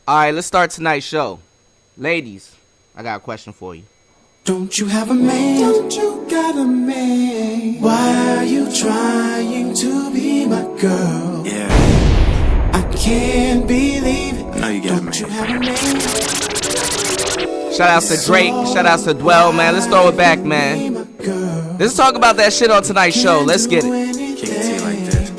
Alright, let's start tonight's show. Ladies, I got a question for you. Don't you have a man? Don't you got a man? Why are you trying to be my girl? Yeah, I can't believe it. I know you got a man. Don't you have a man? Shout out to Drake, shout out to Dwell, man. Let's throw it back, man. Let's talk about that shit on tonight's show. Let's get it. Kick it to you like this.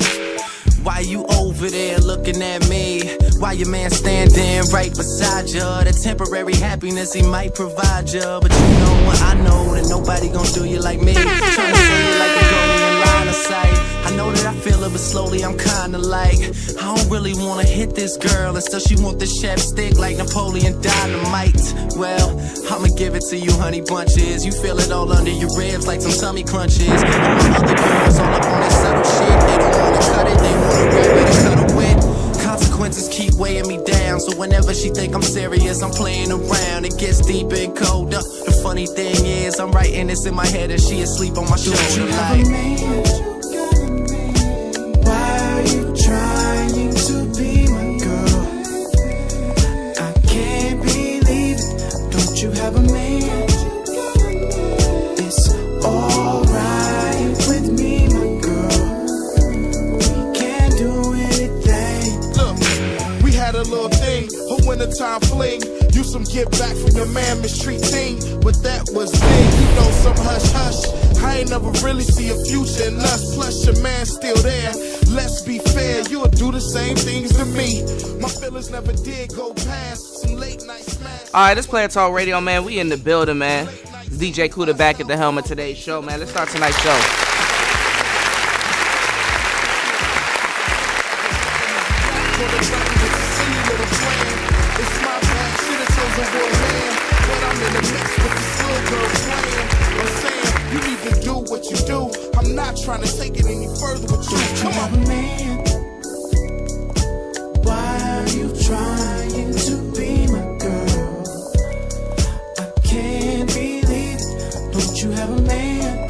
Why you over there looking at me? Why your man standing right beside you? The temporary happiness he might provide you, but you know what? I know that nobody gon' do you like me. Trying to say you like a goalie in line of sight. I know that I feel it, but slowly I'm kinda like I don't really wanna hit this girl, and still she want the chef stick like Napoleon Dynamite. Well, I'ma give it to you, honey bunches. You feel it all under your ribs like some tummy crunches. All my other girls all up on that subtle shit. They don't wanna cut it, they wanna grab it and cuddle with. Consequences keep weighing me down, so whenever she think I'm serious, I'm playing around. It gets deeper and colder. The funny thing is, I'm writing this in my head and she asleep on my shoulder. Don't you have a man? Why are you trying to be my girl? I can't believe it. Don't you have a man? It's alright with me, my girl. We can do anything. Look, we had a little thing, a wintertime fling. You some get back from your man mistreating, but that was big, you know, some hush hush. I ain't never really see a future in us, plus your man's still there. Let's be fair, you'll do the same things to me. My feelings never did go past some late night smash. Alright, this Player Talk Radio, man. We in the building, man. It's DJ Kuda back at the helm of today's show, man. Let's start tonight's show. I'm not trying to take it any further with you. Come on, man. Why are you trying to be my girl? I can't believe it. Don't you have a man?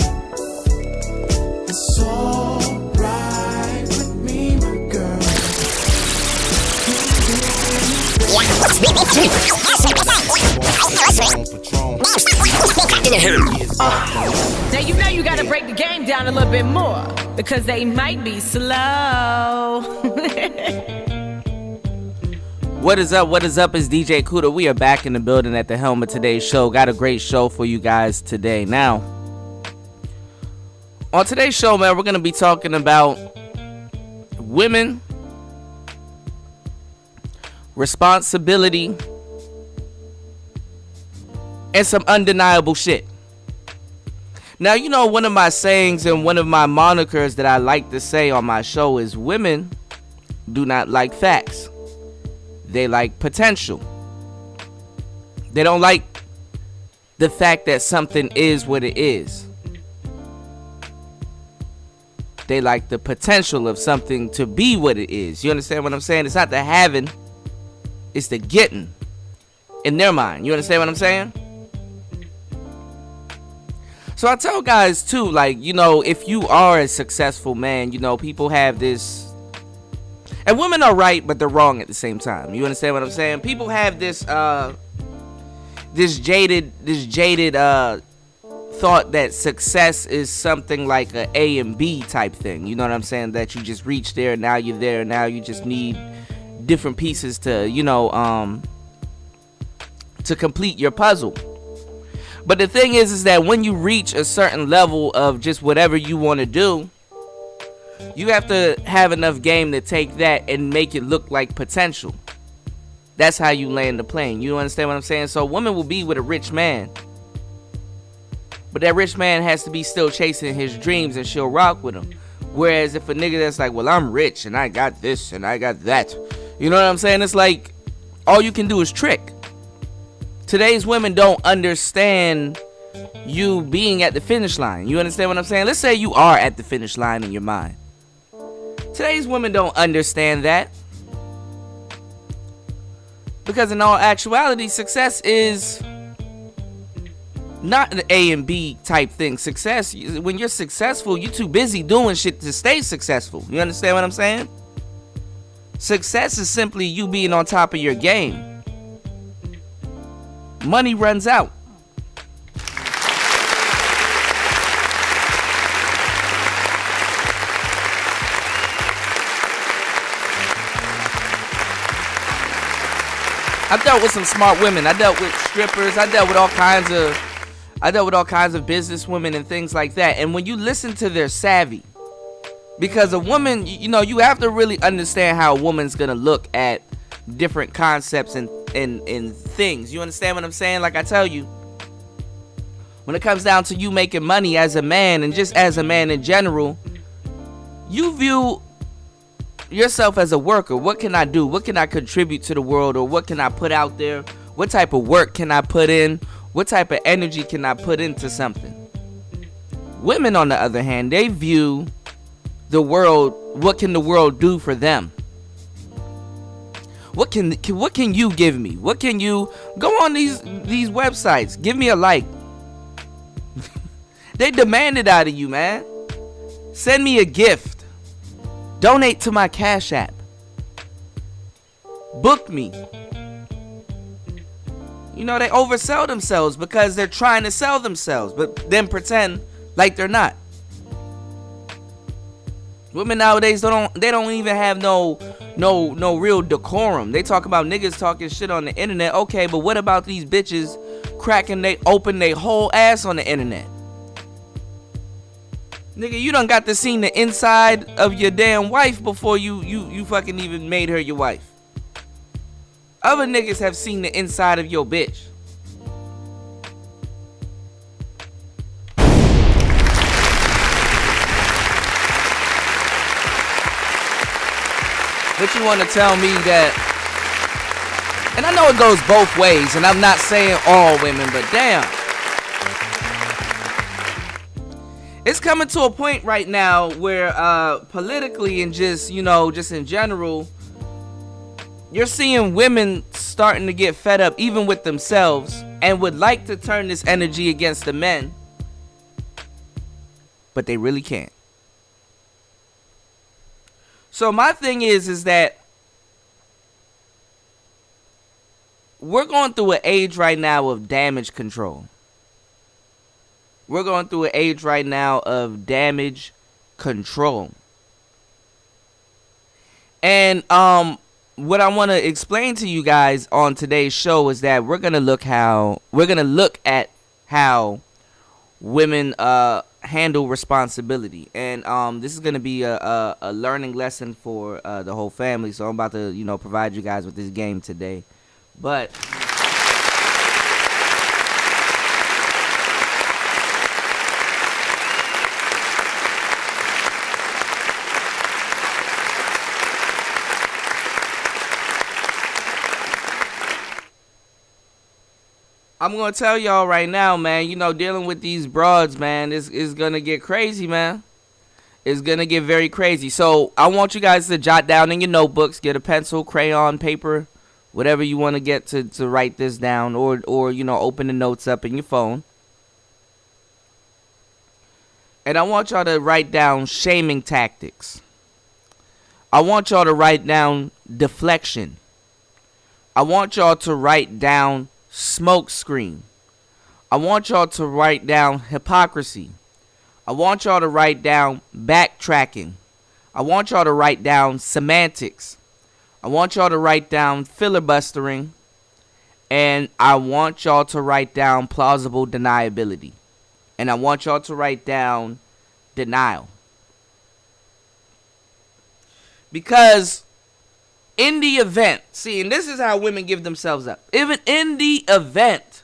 It's alright with me, my girl. Now you know you gotta break the game down a little bit more, because they might be slow. What is up? What is up? It's DJ Kuda. We are back in the building at the helm of today's show. Got a great show for you guys today. Now, on today's show, man, we're going to be talking about women, responsibility, and some undeniable shit. Now, you know, one of my sayings and one of my monikers that I like to say on my show is women do not like facts. They like potential. They don't like the fact that something is what it is. They like the potential of something to be what it is. You understand what I'm saying? It's not the having, it's the getting in their mind. You understand what I'm saying? So I tell guys too, like, you know, if you are a successful man, you know, people have this, and women are right, but they're wrong at the same time. You understand what I'm saying? People have this, this jaded thought that success is something like a A and B type thing. You know what I'm saying? That you just reach there, now you're there, now you just need different pieces to, you know, to complete your puzzle. But the thing is that when you reach a certain level of just whatever you want to do, you have to have enough game to take that and make it look like potential. That's how you land the plane. You understand what I'm saying? So a woman will be with a rich man, but that rich man has to be still chasing his dreams and she'll rock with him. Whereas if a nigga that's like, well, I'm rich and I got this and I got that, you know what I'm saying? It's like all you can do is trick. Today's women don't understand you being at the finish line. You understand what I'm saying? Let's say you are at the finish line in your mind. Today's women don't understand that. Because in all actuality, success is not an A and B type thing. Success, when you're successful, you're too busy doing shit to stay successful. You understand what I'm saying? Success is simply you being on top of your game. Money runs out. I dealt with some smart women. I dealt with strippers. I dealt with all kinds of business women and things like that. And when you listen to their savvy, because a woman, you know, you have to really understand how a woman's gonna look at different concepts and things. You understand what I'm saying? Like I tell you, when it comes down to you making money as a man and just as a man in general, you view yourself as a worker. What can I do? What can I contribute to the world? Or what can I put out there? What type of work can I put in? What type of energy can I put into something? Women, on the other hand, they view the world, what can the world do for them? What can you give me? What can you go on these websites? Give me a like. They demand it out of you, man. Send me a gift. Donate to my Cash App. Book me. You know, they oversell themselves because they're trying to sell themselves, but then pretend like they're not. Women nowadays they don't even have no real decorum. They talk about niggas talking shit on the internet. Okay, but what about these bitches open they whole ass on the internet? Nigga, you done got to see the inside of your damn wife before you fucking even made her your wife. Other niggas have seen the inside of your bitch. But you want to tell me that, and I know it goes both ways, and I'm not saying all women, but damn. It's coming to a point right now where politically and just in general, you're seeing women starting to get fed up even with themselves and would like to turn this energy against the men, but they really can't. So my thing is that we're going through an age right now of damage control. We're going through an age right now of damage control. And what I want to explain to you guys on today's show is that we're going to look at how women handle responsibility. And this is going to be a learning lesson for the whole family. So I'm about to, provide you guys with this game today. But I'm going to tell y'all right now, man, dealing with these broads, man, is going to get crazy, man. It's going to get very crazy. So I want you guys to jot down in your notebooks, get a pencil, crayon, paper, whatever you want to get to write this down, or open the notes up in your phone. And I want y'all to write down shaming tactics. I want y'all to write down deflection. I want y'all to write down smoke screen. I want y'all to write down hypocrisy. I want y'all to write down backtracking. I want y'all to write down semantics. I want y'all to write down filibustering. And I want y'all to write down plausible deniability. And I want y'all to write down denial. Because in the event, see, and this is how women give themselves up. Even in the event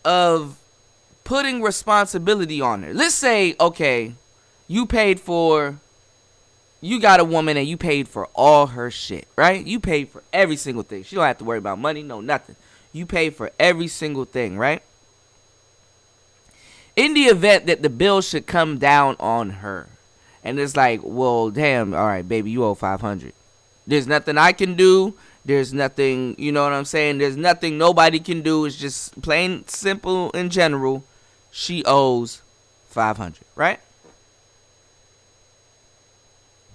of putting responsibility on her. Let's say, okay, you got a woman and you paid for all her shit, right? You paid for every single thing. She don't have to worry about money, no nothing. You paid for every single thing, right? In the event that the bill should come down on her. And it's like, well, damn, all right, baby, you owe $500. There's nothing I can do. There's nothing, you know what I'm saying? There's nothing nobody can do. It's just plain simple in general. She owes $500, right?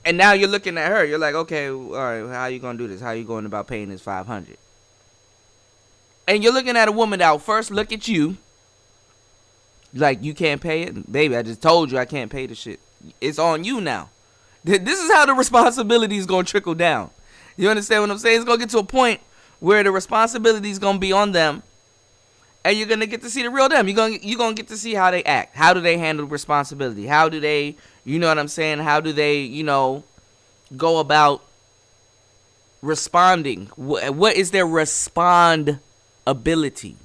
And now you're looking at her. You're like, okay, all right, how you gonna do this? How you going about paying this $500? And you're looking at a woman that will first look at you like, you can't pay it? Baby, I just told you I can't pay the shit. It's on you now. This is how the responsibility is going to trickle down. You understand what I'm saying? It's going to get to a point where the responsibility is going to be on them, and you're going to get to see the real them. You're going to get to see how they act. How do they handle responsibility? How do they, you know what I'm saying? How do they, go about responding? What is their respond ability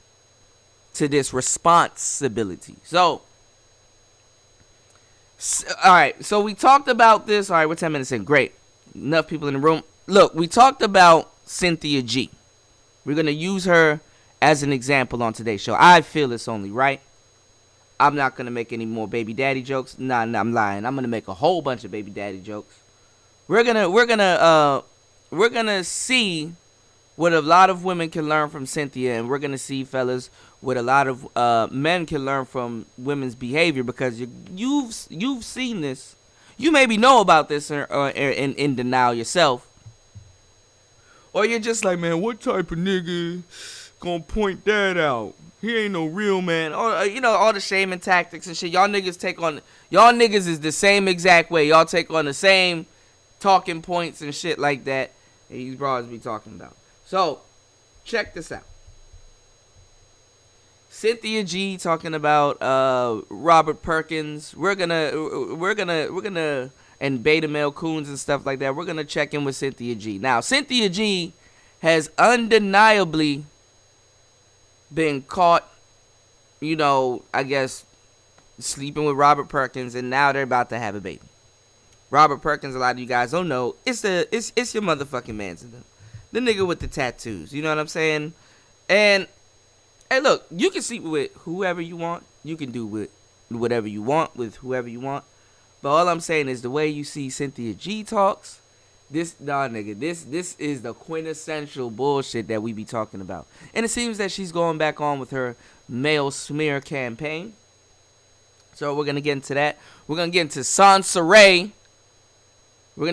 to this responsibility? So, all right, so we talked about this. All right, we're 10 minutes in. Great. Enough people in the room. Look, we talked about Cynthia G. We're going to use her as an example on today's show. I feel it's only right. I'm not going to make any more baby daddy jokes. Nah, I'm lying. I'm going to make a whole bunch of baby daddy jokes. We're going to see what a lot of women can learn from Cynthia, and we're going to see, fellas, what a lot of men can learn from women's behavior, because you've seen this. You maybe know about this or in denial yourself. Or you're just like, man, what type of nigga gonna point that out? He ain't no real man. Or, all the shaming tactics and shit. Y'all niggas is the same exact way. Y'all take on the same talking points and shit like that that these broads be talking about. So, check this out. Cynthia G talking about Robert Perkins. We're gonna and Beta Male Coons and stuff like that. We're gonna check in with Cynthia G. Now, Cynthia G has undeniably been caught, I guess, sleeping with Robert Perkins, and now they're about to have a baby. Robert Perkins, a lot of you guys don't know, it's your motherfucking man's. The nigga with the tattoos, you know what I'm saying? And hey, look, you can sleep with whoever you want. You can do with whatever you want with whoever you want. But all I'm saying is the way you see Cynthia G talks, this is the quintessential bullshit that we be talking about. And it seems that she's going back on with her male smear campaign. So we're going to get into that. We're going to get into Sansaray. We're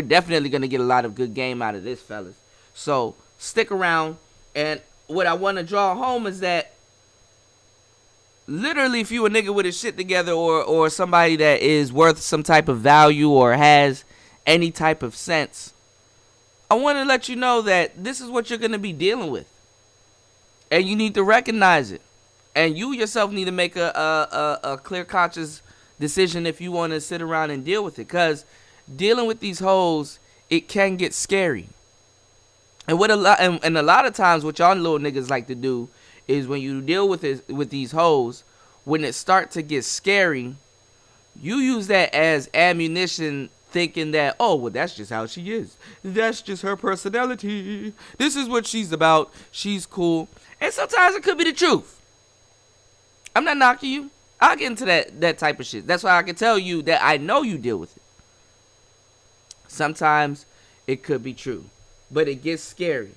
definitely going to get a lot of good game out of this, fellas. So stick around. And what I want to draw home is that literally, if you a nigga with his shit together, or somebody that is worth some type of value or has any type of sense, I want to let you know that this is what you're going to be dealing with. And you need to recognize it. And you yourself need to make a clear, conscious decision if you want to sit around and deal with it. Because dealing with these hoes, it can get scary. And a lot of times, what y'all little niggas like to do is when you deal with these hoes, when it start to get scary, you use that as ammunition, thinking that, oh, well, that's just how she is. That's just her personality. This is what she's about. She's cool. And sometimes it could be the truth. I'm not knocking you. I'll get into that type of shit. That's why I can tell you that I know you deal with it. Sometimes it could be true. But it gets scary.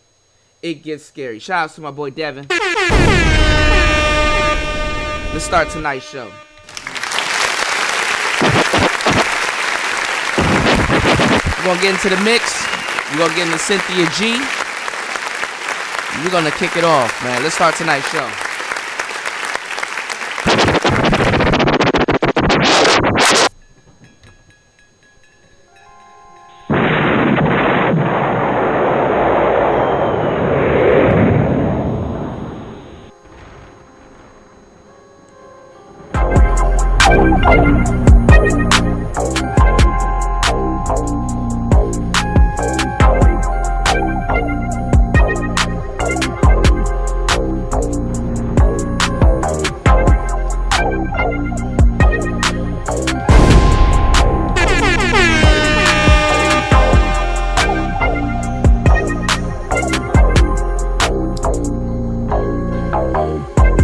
Shout out to my boy Devin. Let's start tonight's show. We're going to get into the mix. We're going to get into Cynthia G. We're going to kick it off, man. Let's start tonight's show.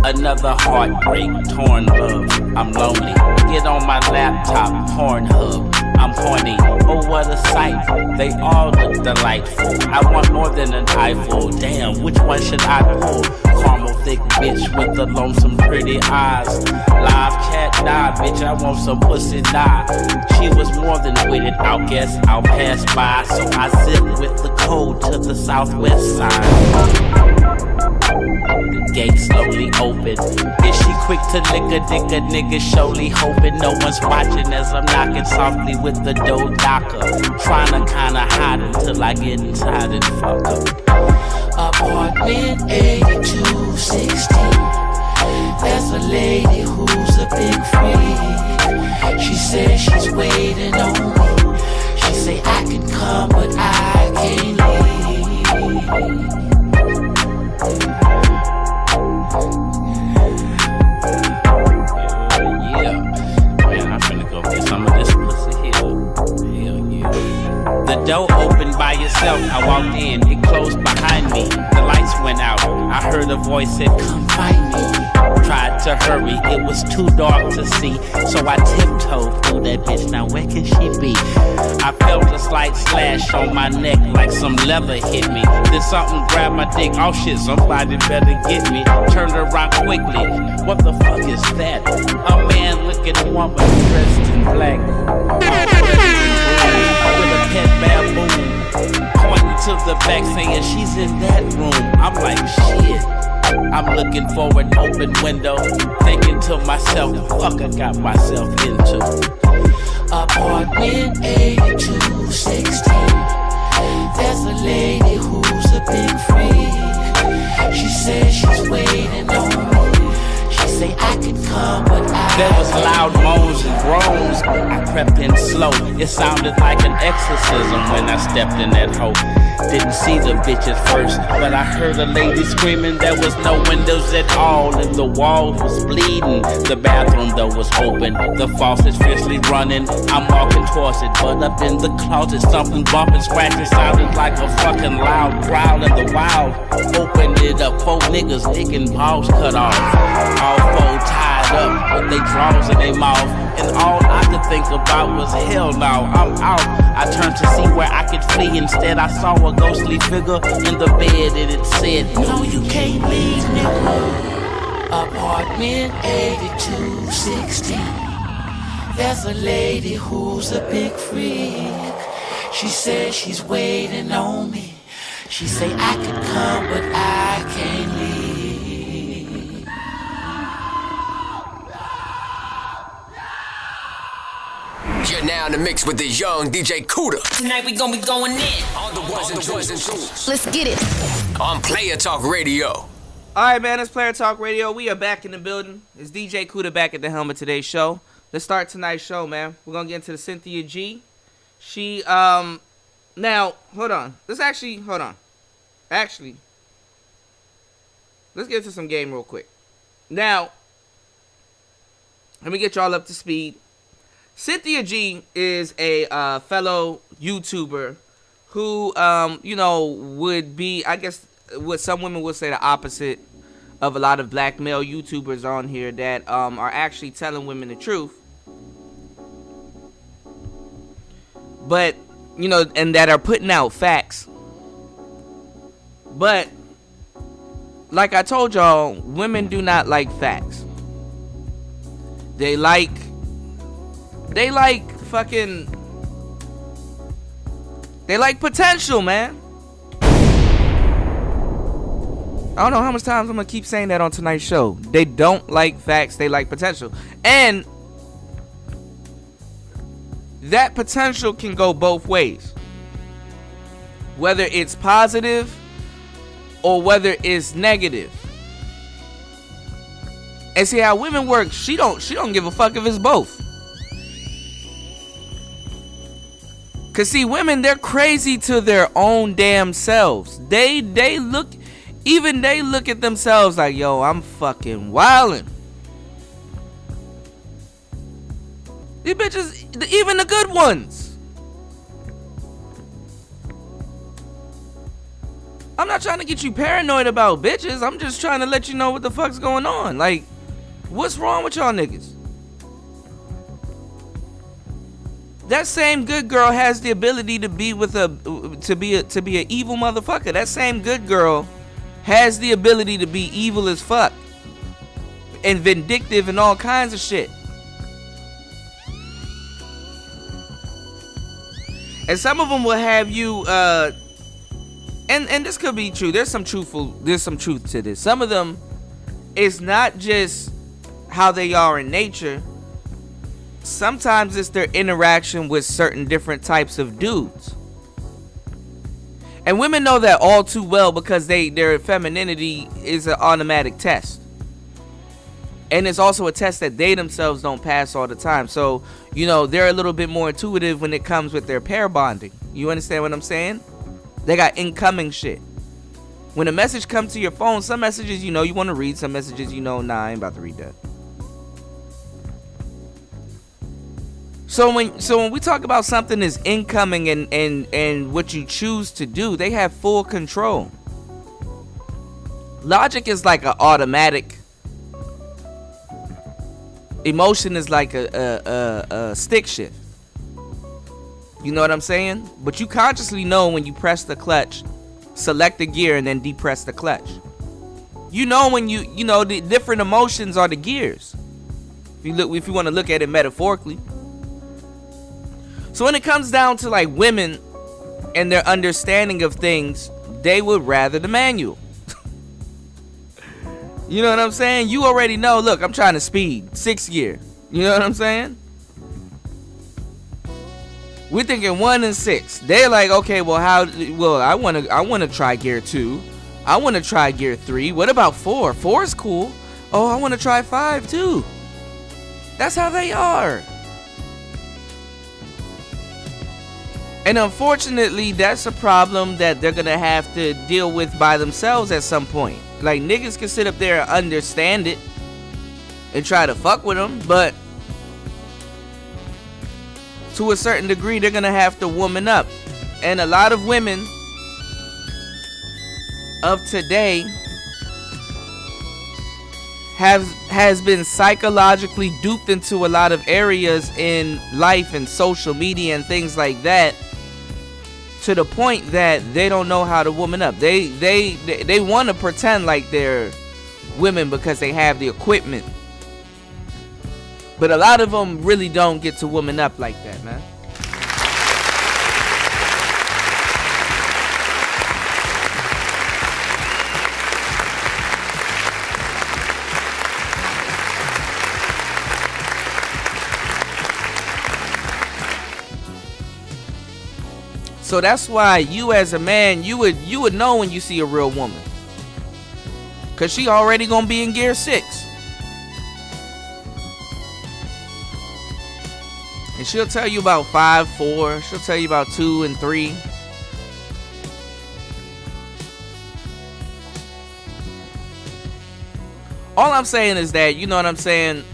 Another heartbreak, torn love, I'm lonely. Get on my laptop, Pornhub, I'm horny. Oh, what a sight. sight. They all look delightful. I want more than an eyeful. Damn, which one should I pull? Caramel thick bitch with the lonesome pretty eyes. Live chat die, bitch, I want some pussy die. She was more than with it, I'll guess I'll pass by. So I zip with the code to the southwest side. The gate slowly open. Is she quick to lick a dick? A nigga surely hoping no one's watching as I'm knocking softly with the dough docker. Trying to kinda hide until I get inside and fuck up. Apartment 8216. There's a lady who's a big freak. She says she's waiting on me. She say I can come but I can't leave. The door opened by itself, I walked in, it closed behind me. The lights went out, I heard a voice said, come find me. Tried to hurry, it was too dark to see. So I tiptoed through that bitch, now where can she be? I felt a slight slash on my neck like some leather hit me. Then something grabbed my dick, oh shit, somebody better get me. Turned around quickly, what the fuck is that? A man looking woman dressed in black. With a pet baboon, pointing to the back saying she's in that room. I'm like, shit. I'm looking for an open window, thinking to myself, fuck I got myself into. Apartment 8216. There's a lady who's a big freak. She says she's waiting on me. She say I can come but There was loud moans and groans. I crept in slow. It sounded like an exorcism when I stepped in that hole. Didn't see the bitch at first, but I heard a lady screaming. There was no windows at all, and the walls was bleeding. The bathroom door was open, the faucet's fiercely running. I'm walking towards it, but up in the closet, something bumping, scratching, sounded like a fucking loud growl in the wild. Opened it up, 4 niggas licking balls cut off. All 4 tied up with they drawers in their mouth. And all I could think about was hell no, I'm out. I turned to see where I could flee. Instead I saw a ghostly figure in the bed and it said, no you can't leave nigga. Apartment 8216. There's a lady who's a big freak. She says she's waiting on me. She say I can come but I can't leave. You're now in the mix with the young DJ Cuda. Tonight we gonna be going in. On the ones and twos. Let's get it. On Player Talk Radio. Alright, man, it's Player Talk Radio. We are back in the building. It's DJ Cuda back at the helm of today's show. Let's start tonight's show, man. We're gonna get into the Cynthia G. She, now, hold on. Actually, let's get into some game real quick. Now, let me get y'all up to speed. Cynthia G is a fellow YouTuber who, would be, I guess, what some women would say the opposite of a lot of black male YouTubers on here that are actually telling women the truth. But, and that are putting out facts. But, like I told y'all, women do not like facts. They like potential, man. I don't know how much times I'm gonna keep saying that on tonight's show. They don't like facts, they like potential. And that potential can go both ways. Whether it's positive or whether it's negative. And see how women work, she don't give a fuck if it's both. Cause see, women, they're crazy to their own damn selves. They look at themselves like, yo, I'm fucking wildin'. These bitches, even the good ones. I'm not trying to get you paranoid about bitches. I'm just trying to let you know what the fuck's going on. Like, what's wrong with y'all niggas? that same good girl has the ability to be with a to be an evil motherfucker. That same good girl has the ability to be evil as fuck and vindictive and all kinds of shit. And some of them will have you and this could be true. There's some truth to this. Some of them, it's not just how they are in nature. Sometimes it's their interaction with certain different types of dudes. And women know that all too well because their femininity is an automatic test. And it's also a test that they themselves don't pass all the time. So, they're a little bit more intuitive when it comes with their pair bonding. You understand what I'm saying? They got incoming shit. When a message comes to your phone, some messages you want to read, some messages nah, I ain't about to read that. So when we talk about something is incoming and what you choose to do, they have full control. Logic is like an automatic. Emotion is like a stick shift. You know what I'm saying? But you consciously know when you press the clutch, select the gear, and then depress the clutch. You know when the different emotions are the gears. If you want to look at it metaphorically. So when it comes down to like women and their understanding of things, they would rather the manual. You know what I'm saying? You already know, look, I'm trying to speed 6th gear. You know what I'm saying? We're thinking 1 and 6. They're like, okay, well, I want to try gear 2. I want to try gear 3. What about 4? 4 is cool. Oh, I want to try 5 too. That's how they are. And unfortunately, that's a problem that they're going to have to deal with by themselves at some point. Like, niggas can sit up there and understand it and try to fuck with them, but to a certain degree, they're going to have to woman up. And a lot of women of today has been psychologically duped into a lot of areas in life and social media and things like that, to the point that they don't know how to woman up. They want to pretend like they're women because they have the equipment. But a lot of them really don't get to woman up like that, man. So that's why you as a man, you would know when you see a real woman. Cause she already gonna be in gear 6. And she'll tell you about 5, 4. She'll tell you about 2 and 3. All I'm saying is that, you know what I'm saying?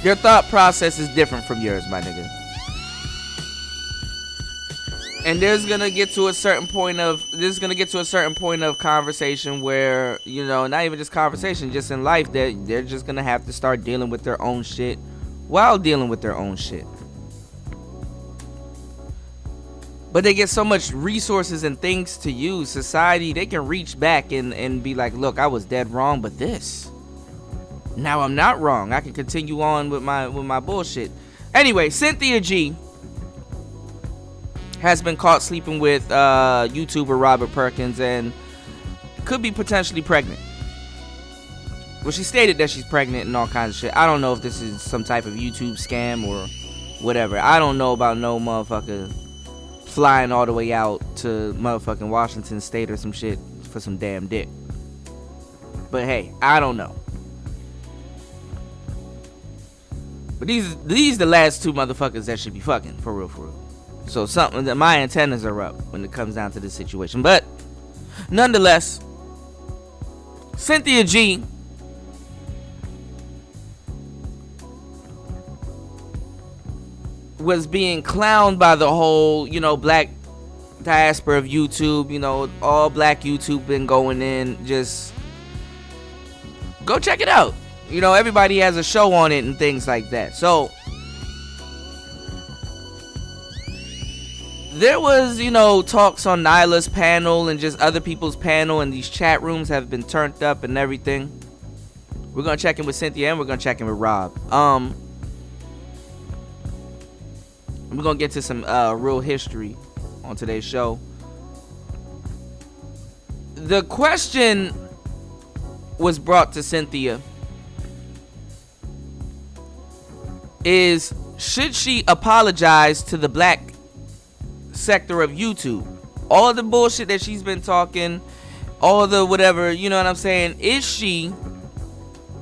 Your thought process is different from yours, my nigga. And there's gonna get to a certain point of conversation where, not even just conversation, just in life, that they're just gonna have to start dealing with their own shit while dealing with their own shit. But they get so much resources and things to use. Society, they can reach back and be like, look, I was dead wrong, but this, now I'm not wrong. I can continue on with my bullshit. Anyway, Cynthia G has been caught sleeping with YouTuber Robert Perkins and could be potentially pregnant. Well, she stated that she's pregnant and all kinds of shit. I don't know if this is some type of YouTube scam or whatever. I don't know about no motherfucker flying all the way out to motherfucking Washington State or some shit for some damn dick. But hey, I don't know. But these the last 2 motherfuckers that should be fucking, for real, for real. So something that my antennas are up when it comes down to this situation. But nonetheless, Cynthia G was being clowned by the whole, black diaspora of YouTube. All black YouTube been going in. Just go check it out. Everybody has a show on it and things like that. So there was, talks on Nyla's panel and just other people's panel, and these chat rooms have been turned up and everything. We're gonna check in with Cynthia and we're gonna check in with Rob. We're gonna get to some real history on today's show. The question was brought to Cynthia is, should she apologize to the black sector of YouTube? All the bullshit that she's been talking, all the whatever, you know what I'm saying? Is she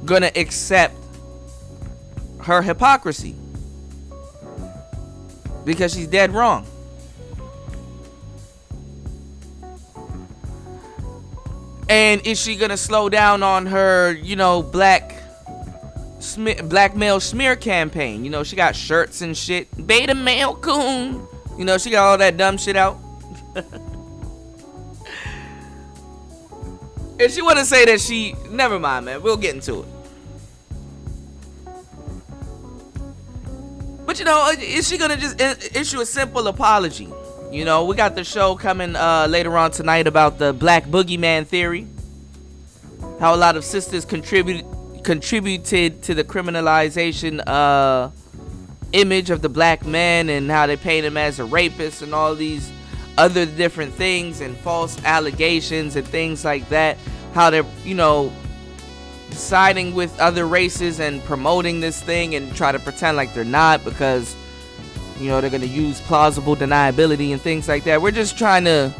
gonna accept her hypocrisy? Because she's dead wrong. And is she gonna slow down on her, black male smear campaign? She got shirts and shit. Beta male coon. She got all that dumb shit out. If she wanna say that never mind, man. We'll get into it. But is she gonna just issue a simple apology? We got the show coming later on tonight about the black boogeyman theory. How a lot of sisters contributed to the criminalization image of the black man, and how they paint him as a rapist and all these other different things and false allegations and things like that. How they're, siding with other races and promoting this thing and try to pretend like they're not, because they're going to use plausible deniability and things like that. We're just trying to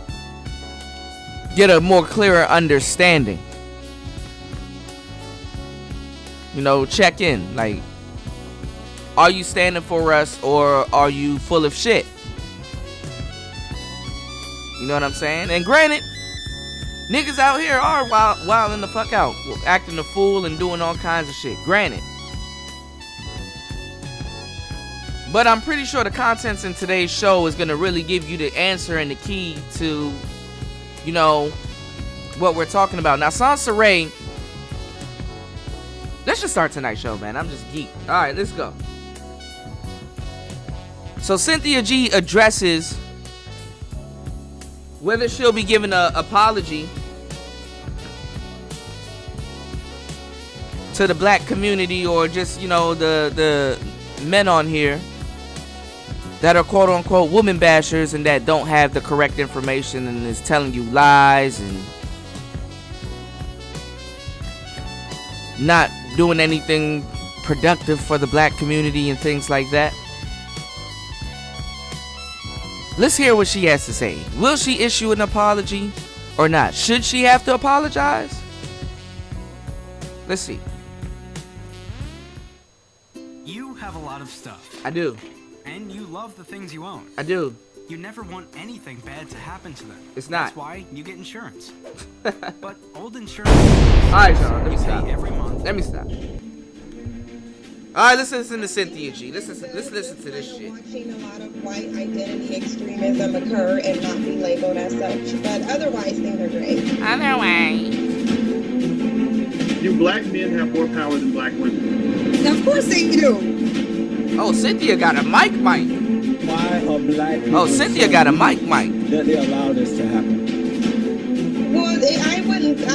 get a more clearer understanding. Check in. Like, are you standing for us, or are you full of shit? You know what I'm saying? And granted, niggas out here are wilding the fuck out, acting a fool and doing all kinds of shit. Granted. But I'm pretty sure the contents in today's show is going to really give you the answer and the key to, what we're talking about. Now, Sansaray, let's just start tonight's show, man. I'm just geeked. All right, let's go. So Cynthia G addresses whether she'll be giving an apology to the black community, or just, the men on here that are quote unquote woman bashers and that don't have the correct information and is telling you lies and not doing anything productive for the black community and things like that. Let's hear what she has to say. Will she issue an apology or not? Should she have to apologize? Let's see. You have a lot of stuff. I do. And you love the things you own. I do. You never want anything bad to happen to them. It's not. That's why you get insurance. But old insurance... Alright, y'all. Let me stop. Every month. Let me stop. Alright, let's listen to Cynthia G. Let's listen to this shit. Watching a lot of white identity extremism occur and not be labeled as such. But otherwise, things are great. Otherwise. Do black men have more power than black women? Of course they do. Oh, Cynthia got a mic. Why are black people Cynthia got a mic. That they allow this to happen? Well, I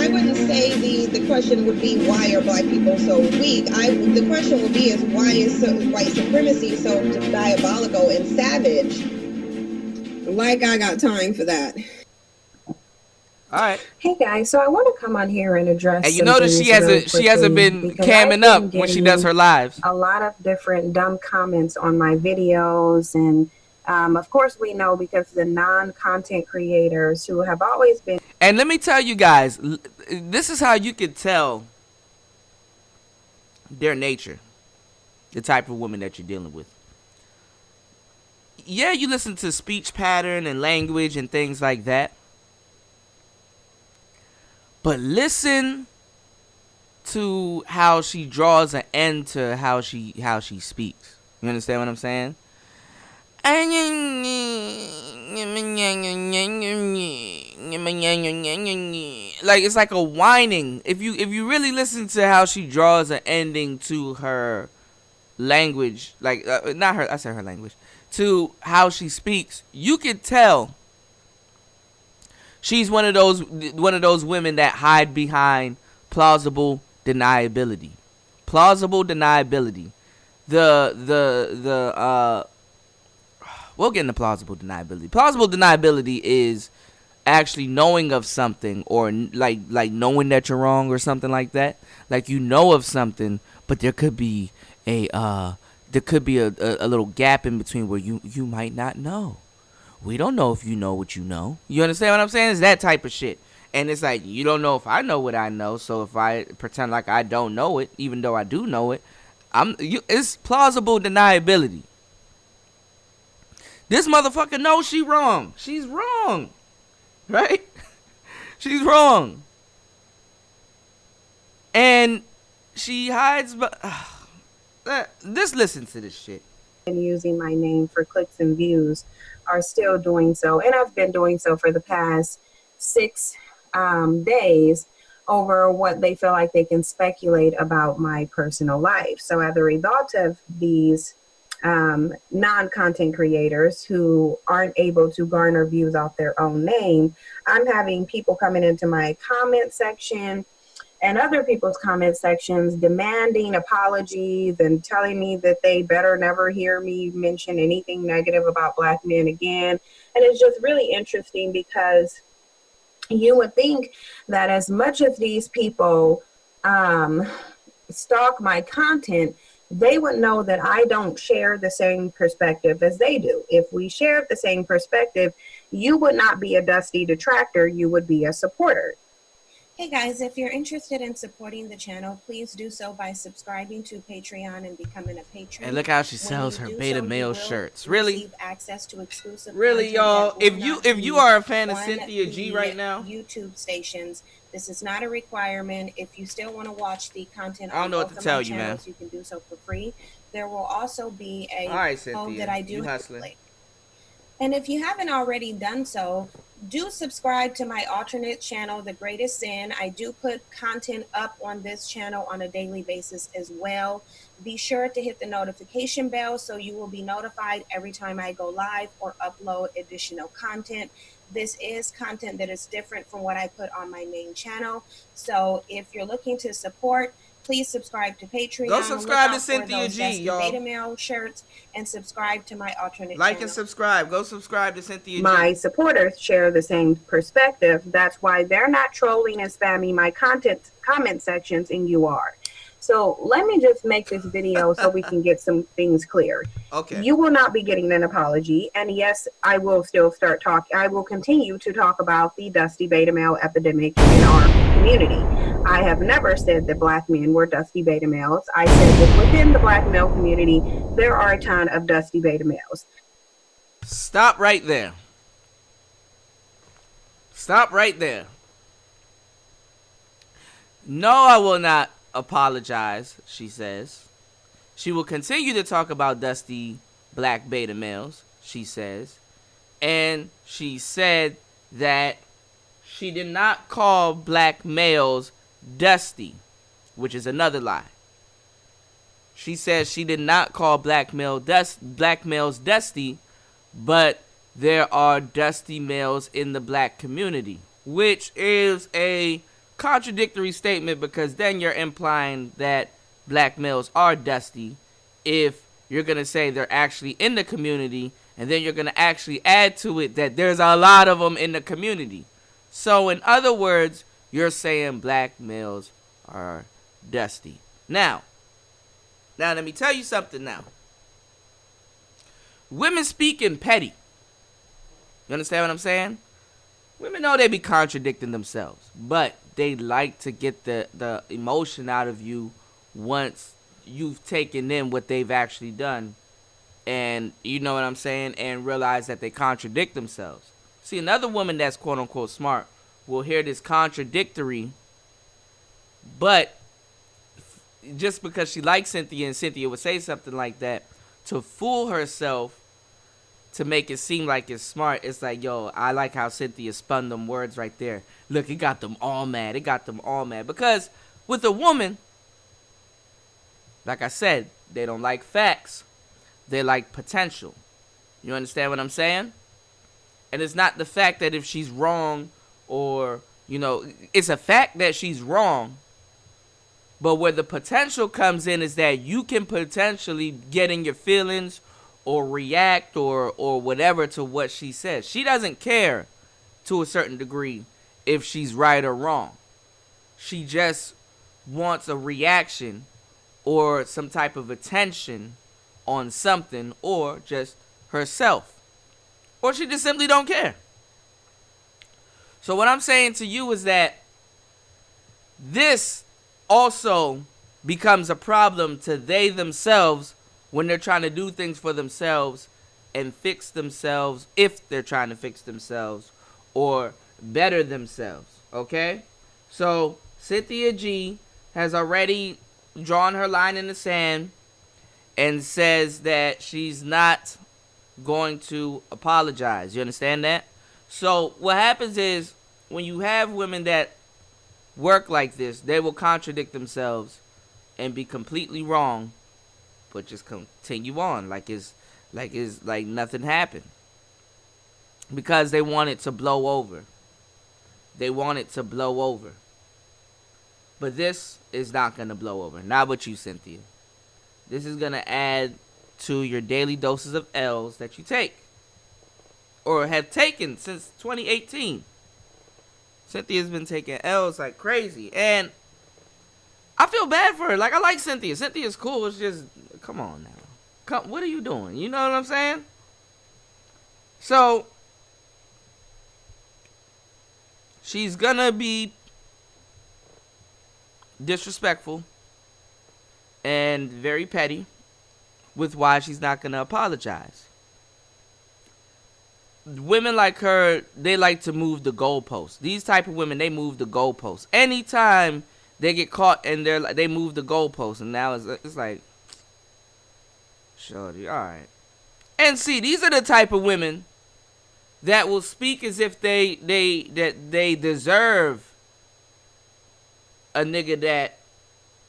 wouldn't say the question would be, why are black people so weak? The question would be is, why is white supremacy so diabolical and savage? Like, I got time for that. All right. Hey guys, so I want to come on here and address. And you notice she hasn't been camming up when she does her lives. A lot of different dumb comments on my videos, and of course we know, because the non-content creators who have always been. And let me tell you guys, this is how you can tell their nature, the type of woman that you're dealing with. Yeah, you listen to speech pattern and language and things like that. But listen to how she draws an end to how she speaks. You understand what I'm saying? Like, it's like a whining. If you really listen to how she draws an ending to her language, like not her, I said her language, to how she speaks, you can tell she's one of those women that hide behind plausible deniability. Plausible deniability. We'll get into plausible deniability. Plausible deniability is actually knowing of something, or like knowing that you're wrong or something like that. Like, you know of something, but there could be a little gap in between where you might not know. We don't know if you know what you know. You understand what I'm saying? It's that type of shit. And it's like, you don't know if I know what I know, so if I pretend like I don't know it, even though I do know it, it's plausible deniability. This motherfucker knows she wrong. She's wrong. Right? She's wrong. And she hides, but just listen to this shit. And using my name for clicks and views are still doing so. And I've been doing so for the past 6 days over what they feel like they can speculate about my personal life. So as a result of these non-content creators who aren't able to garner views off their own name, I'm having people coming into my comment section and other people's comment sections demanding apologies and telling me that they better never hear me mention anything negative about Black men again. And it's just really interesting because you would think that as much as these people stalk my content, they would know that I don't share the same perspective as they do. If we shared the same perspective, you would not be a Dusty detractor, you would be a supporter. Hey guys, if you're interested in supporting the channel, please do so by subscribing to Patreon and becoming a patron. And look how she sells her beta male shirts. Really? Access to exclusive really, y'all? If you are a fan of Cynthia G right now, YouTube stations, this is not a requirement. If you still want to watch the content, I don't know what to tell you, man. You can do so for free. There will also be a code that I do hustling. And if you haven't already done so, do subscribe to my alternate channel, The Greatest Sin. I do put content up on this channel on a daily basis as well. Be sure to hit the notification bell so you will be notified every time I go live or upload additional content. This is content that is different from what I put on my main channel. So if you're looking to support, please subscribe to Patreon. Go subscribe to Cynthia G, y'all. Beta male shirts, and subscribe to my alternate like channel. And subscribe. Go subscribe to Cynthia G. My supporters share the same perspective. That's why they're not trolling and spamming my comment sections, and you are. So let me just make this video so we can get some things clear. Okay. You will not be getting an apology. And yes, I will still start talking. I will continue to talk about the dusty beta male epidemic in our community. I have never said that Black men were dusty beta males. I said that within the Black male community, there are a ton of dusty beta males. Stop right there. Stop right there. No, I will not apologize, she says. She will continue to talk about dusty Black beta males, she says. And she said that she did not call Black males dusty, which is another lie. She says she did not call black males dusty, but there are dusty males in the Black community, which is a contradictory statement, because then you're implying that Black males are dusty if you're going to say they're actually in the community, and then you're going to actually add to it that there's a lot of them in the community. So in other words, you're saying Black males are dusty. Now let me tell you something now. Women speak in petty. You understand what I'm saying? Women know they be contradicting themselves, but they like to get the emotion out of you once you've taken in what they've actually done, and you know what I'm saying, and realize that they contradict themselves. See, another woman that's quote unquote smart will hear this contradictory, but just because she likes Cynthia and Cynthia would say something like that to fool herself, to make it seem like it's smart. It's like, yo, I like how Cynthia spun them words right there. Look, it got them all mad. It got them all mad. Because with a woman, like I said, they don't like facts. They like potential. You understand what I'm saying? And it's not the fact that if she's wrong or, it's a fact that she's wrong. But where the potential comes in is that you can potentially get in your feelings or react or whatever to what she says. She doesn't care to a certain degree if she's right or wrong. She just wants a reaction or some type of attention on something or just herself. Or she just simply don't care. So what I'm saying to you is that this also becomes a problem to they themselves when they're trying to do things for themselves and fix themselves, if they're trying to fix themselves or better themselves, okay? So Cynthia G has already drawn her line in the sand and says that she's not going to apologize. You understand that? So what happens is when you have women that work like this, they will contradict themselves and be completely wrong, but just continue on like nothing happened, because they want it to blow over. They want it to blow over. But this is not going to blow over. Not with you, Cynthia. This is going to add to your daily doses of L's that you take or have taken since 2018. Cynthia's been taking L's like crazy, and I feel bad for her. Like, I like Cynthia. Cynthia's cool. It's just, come on now. What are you doing? You know what I'm saying? So, she's gonna be disrespectful and very petty with why she's not gonna apologize. Women like her, they like to move the goalposts. These type of women, they move the goalposts. Anytime they get caught and they move the goalposts, and now it's like, shorty, all right. And see, these are the type of women that will speak as if they deserve a nigga that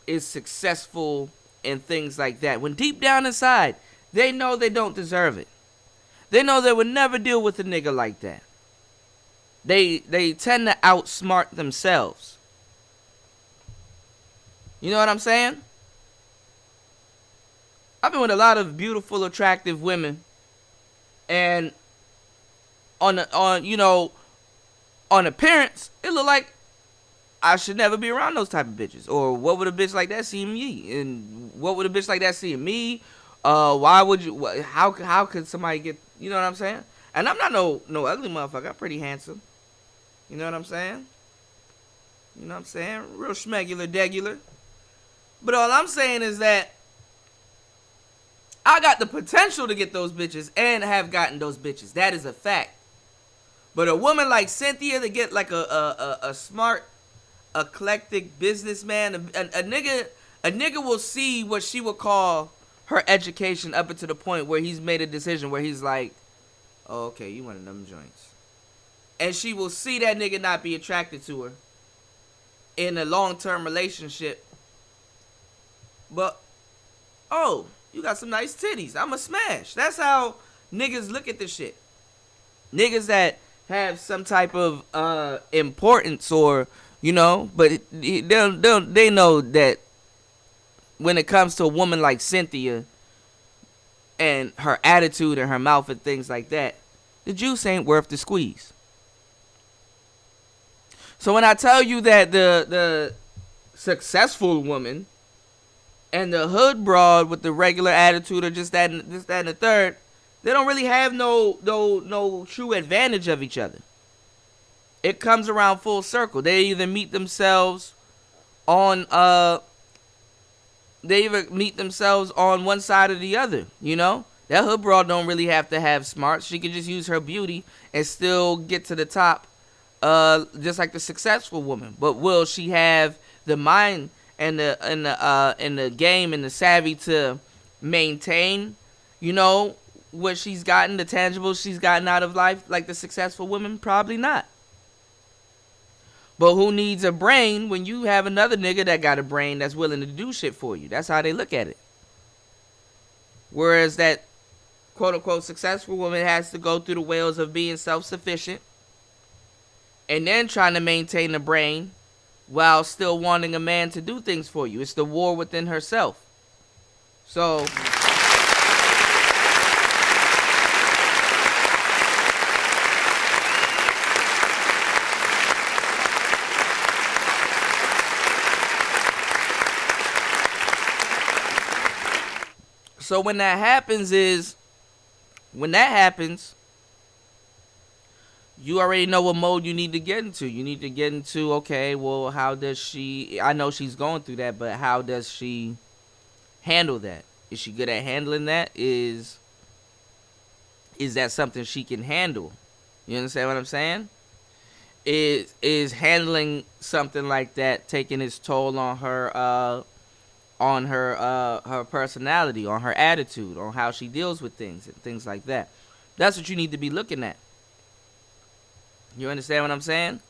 is successful and things like that, when deep down inside they know they don't deserve it. They know they would never deal with a nigga like that. They tend to outsmart themselves. You know what I'm saying? I've been with a lot of beautiful, attractive women, and on appearance, it look like I should never be around those type of bitches. Or what would a bitch like that see in me? And what would a bitch like that see in me? Why would you? How could somebody get? You know what I'm saying? And I'm not no ugly motherfucker. I'm pretty handsome. You know what I'm saying? You know what I'm saying? Real schmegular, degular. But all I'm saying is that I got the potential to get those bitches and have gotten those bitches. That is a fact. But a woman like Cynthia to get like a smart, eclectic businessman, a nigga will see what she would call her education up until the point where he's made a decision where he's like, oh, okay, you one of them joints. And she will see that nigga not be attracted to her in a long-term relationship. But, oh, you got some nice titties. I'm a smash. That's how niggas look at this shit. Niggas that have some type of importance or, but they know that when it comes to a woman like Cynthia and her attitude and her mouth and things like that, the juice ain't worth the squeeze. So when I tell you that the successful woman and the hood broad with the regular attitude or just that and the third, they don't really have no true advantage of each other. It comes around full circle. They either meet themselves on one side or the other, That hood broad don't really have to have smarts. She can just use her beauty and still get to the top, just like the successful woman. But will she have the mind and the game and the savvy to maintain, what she's gotten, the tangible she's gotten out of life, like the successful women? Probably not. But who needs a brain when you have another nigga that got a brain that's willing to do shit for you? That's how they look at it. Whereas that quote unquote successful woman has to go through the whales of being self-sufficient and then trying to maintain the brain while still wanting a man to do things for you. It's the war within herself. So when that happens, you already know what mode you need to get into. You need to get into, okay, well, how does she, I know she's going through that, but how does she handle that? Is she good at handling that? Is that something she can handle? You understand what I'm saying? Is handling something like that taking its toll on her her personality, on her attitude, on how she deals with things and things like that? That's what you need to be looking at. You understand what I'm saying?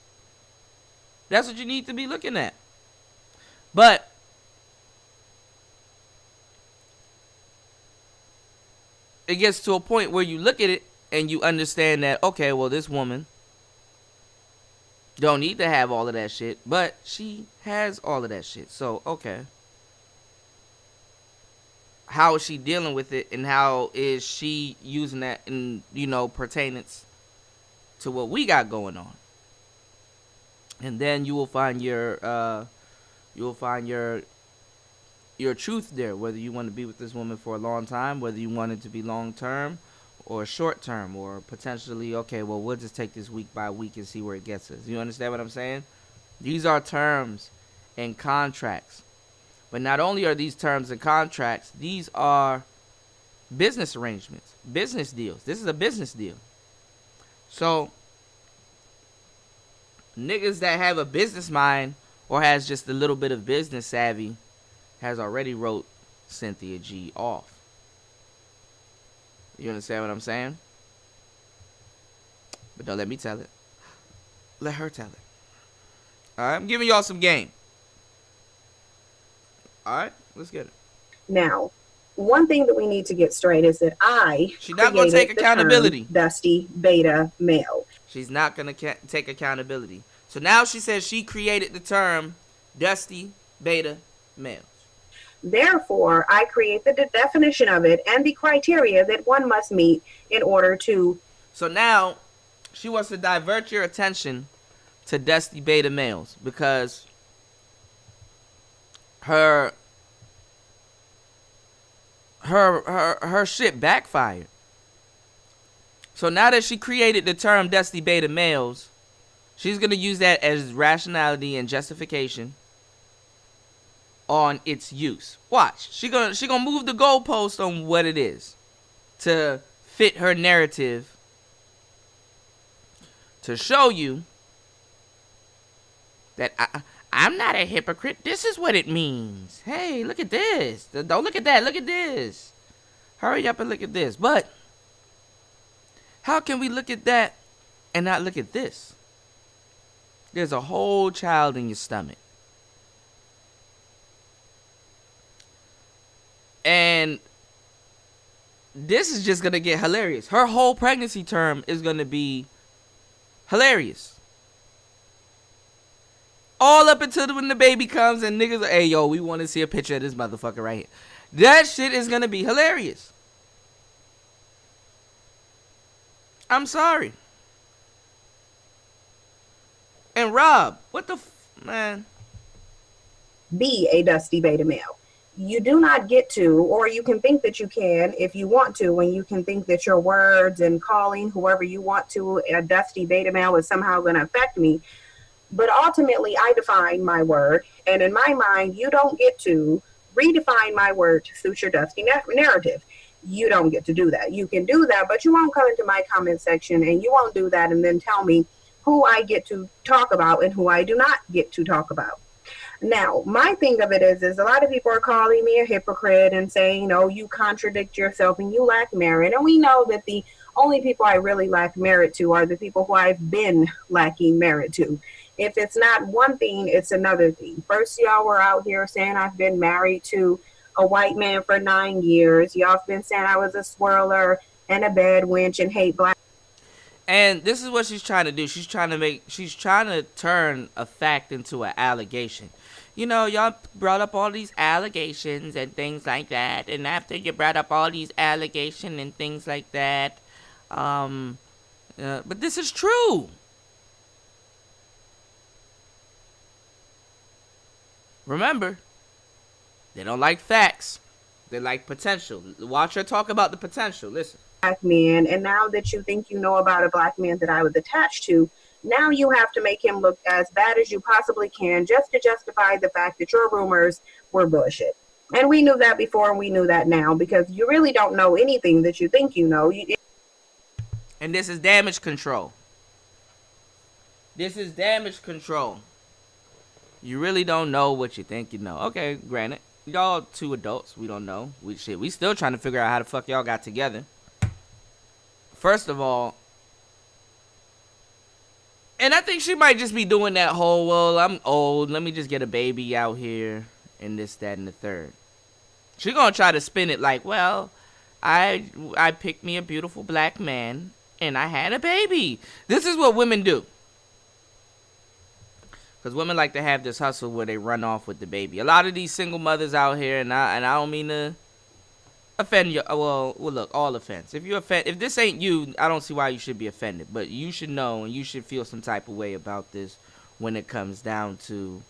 That's what you need to be looking at. But it gets to a point where you look at it and you understand that, okay, well, this woman don't need to have all of that shit, but she has all of that shit. So, okay. How is she dealing with it, and how is she using that in, pertainance to what we got going on? And then you will find your truth there, whether you want to be with this woman for a long time, whether you want it to be long term or short term, or potentially, okay, well, we'll just take this week by week and see where it gets us. You understand what I'm saying? These are terms and contracts. But not only are these terms and contracts, these are business arrangements, business deals. This is a business deal. So, niggas that have a business mind or has just a little bit of business savvy has already wrote Cynthia G off. You understand what I'm saying? But don't let me tell it. Let her tell it. Alright, I'm giving y'all some game. Alright, let's get it. Now, one thing that we need to get straight is that she's not going to take accountability. Dusty beta male. She's not going to take accountability. So now she says she created the term dusty beta males. Therefore, I create the definition of it and the criteria that one must meet in order to. So now she wants to divert your attention to dusty beta males because her shit backfired. So now that she created the term dusty beta males, she's gonna use that as rationality and justification on its use. Watch. She gonna move the goalpost on what it is to fit her narrative to show you that I'm not a hypocrite. This is what it means. Hey, look at this. Don't look at that. Look at this. Hurry up and look at this. But how can we look at that and not look at this? There's a whole child in your stomach. And this is just going to get hilarious. Her whole pregnancy term is going to be hilarious. All up until when the baby comes and niggas are, hey, yo, we want to see a picture of this motherfucker right here. That shit is going to be hilarious. I'm sorry. And Rob, what the man? Be a dusty beta male. You do not get to, or you can think that you can if you want to, when you can think that your words and calling whoever you want to a dusty beta male is somehow going to affect me. But ultimately, I define my word. And in my mind, you don't get to redefine my word to suit your dusty narrative. You don't get to do that. You can do that, but you won't come into my comment section and you won't do that and then tell me who I get to talk about and who I do not get to talk about. Now, my thing of it is a lot of people are calling me a hypocrite and saying, oh, you contradict yourself and you lack merit. And we know that the only people I really lack merit to are the people who I've been lacking merit to. If it's not one thing, it's another thing. First, y'all were out here saying I've been married to a white man for 9 years. Y'all have been saying I was a swirler and a bad wench and hate black. And this is what she's trying to do. She's trying to turn a fact into an allegation. You know, y'all brought up all these allegations and things like that. And after you brought up all these allegations and things like that, but this is true. Remember, they don't like facts. They like potential. Watch her talk about the potential. Listen. Black men, and now that you think you know about a black man that I was attached to, now you have to make him look as bad as you possibly can just to justify the fact that your rumors were bullshit. And we knew that before, and we knew that now, because you really don't know anything that you think you know. And this is damage control. This is damage control. You really don't know what you think you know. Okay, granted. Y'all two adults. We don't know. We still trying to figure out how the fuck y'all got together. First of all, and I think she might just be doing that whole, well, I'm old, let me just get a baby out here, and this, that, and the third. She gonna try to spin it like, well, I picked me a beautiful black man, and I had a baby. This is what women do. Because women like to have this hustle where they run off with the baby. A lot of these single mothers out here, and I don't mean to offend you. Well, look, all offense. If this ain't you, I don't see why you should be offended. But you should know, and you should feel some type of way about this when it comes down to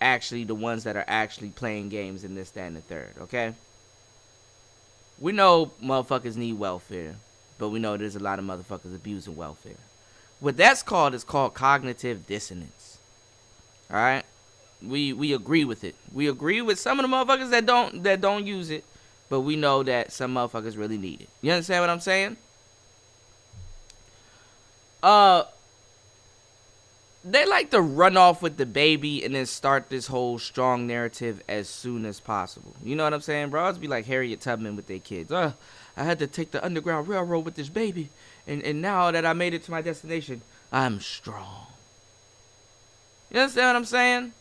actually the ones that are actually playing games in this, that, and the third. Okay? We know motherfuckers need welfare, but we know there's a lot of motherfuckers abusing welfare. What that's called is called cognitive dissonance. All right? We agree with it. We agree with some of the motherfuckers that don't use it. But we know that some motherfuckers really need it. You understand what I'm saying? They like to run off with the baby and then start this whole strong narrative as soon as possible. You know what I'm saying, bro? It's be like Harriet Tubman with their kids. I had to take the Underground Railroad with this baby. And now that I made it to my destination, I'm strong. You understand what I'm saying?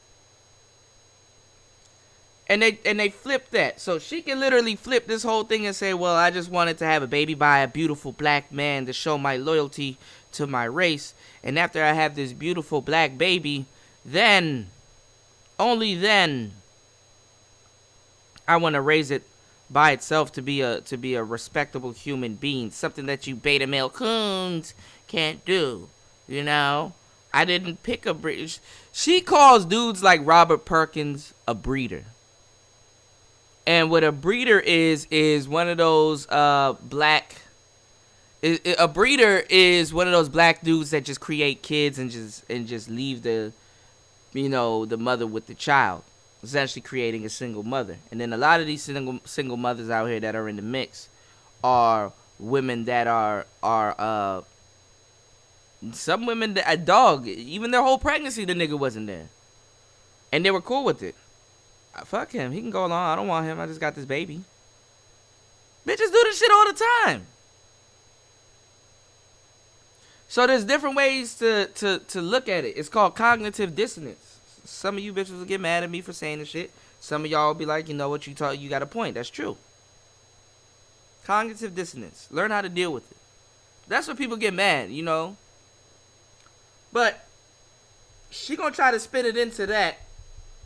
And they flip that. So she can literally flip this whole thing and say, well, I just wanted to have a baby by a beautiful black man to show my loyalty to my race. And after I have this beautiful black baby, then, only then, I want to raise it by itself to be a respectable human being. Something that you beta male coons can't do. You know? I didn't pick a breeder. She calls dudes like Robert Perkins a breeder. And what a breeder is one of those black. A breeder is one of those black dudes that just create kids and just leave the mother with the child, essentially creating a single mother. And then a lot of these single mothers out here that are in the mix are women that are some women that a dog, even their whole pregnancy, the nigga wasn't there, and they were cool with it. Fuck him. He can go along. I don't want him. I just got this baby. Bitches do this shit all the time. So there's different ways to look at it. It's called cognitive dissonance. Some of you bitches will get mad at me for saying this shit. Some of y'all will be like, you know what, you got a point. That's true. Cognitive dissonance. Learn how to deal with it. That's when people get mad, you know. But she gonna try to spin it into that.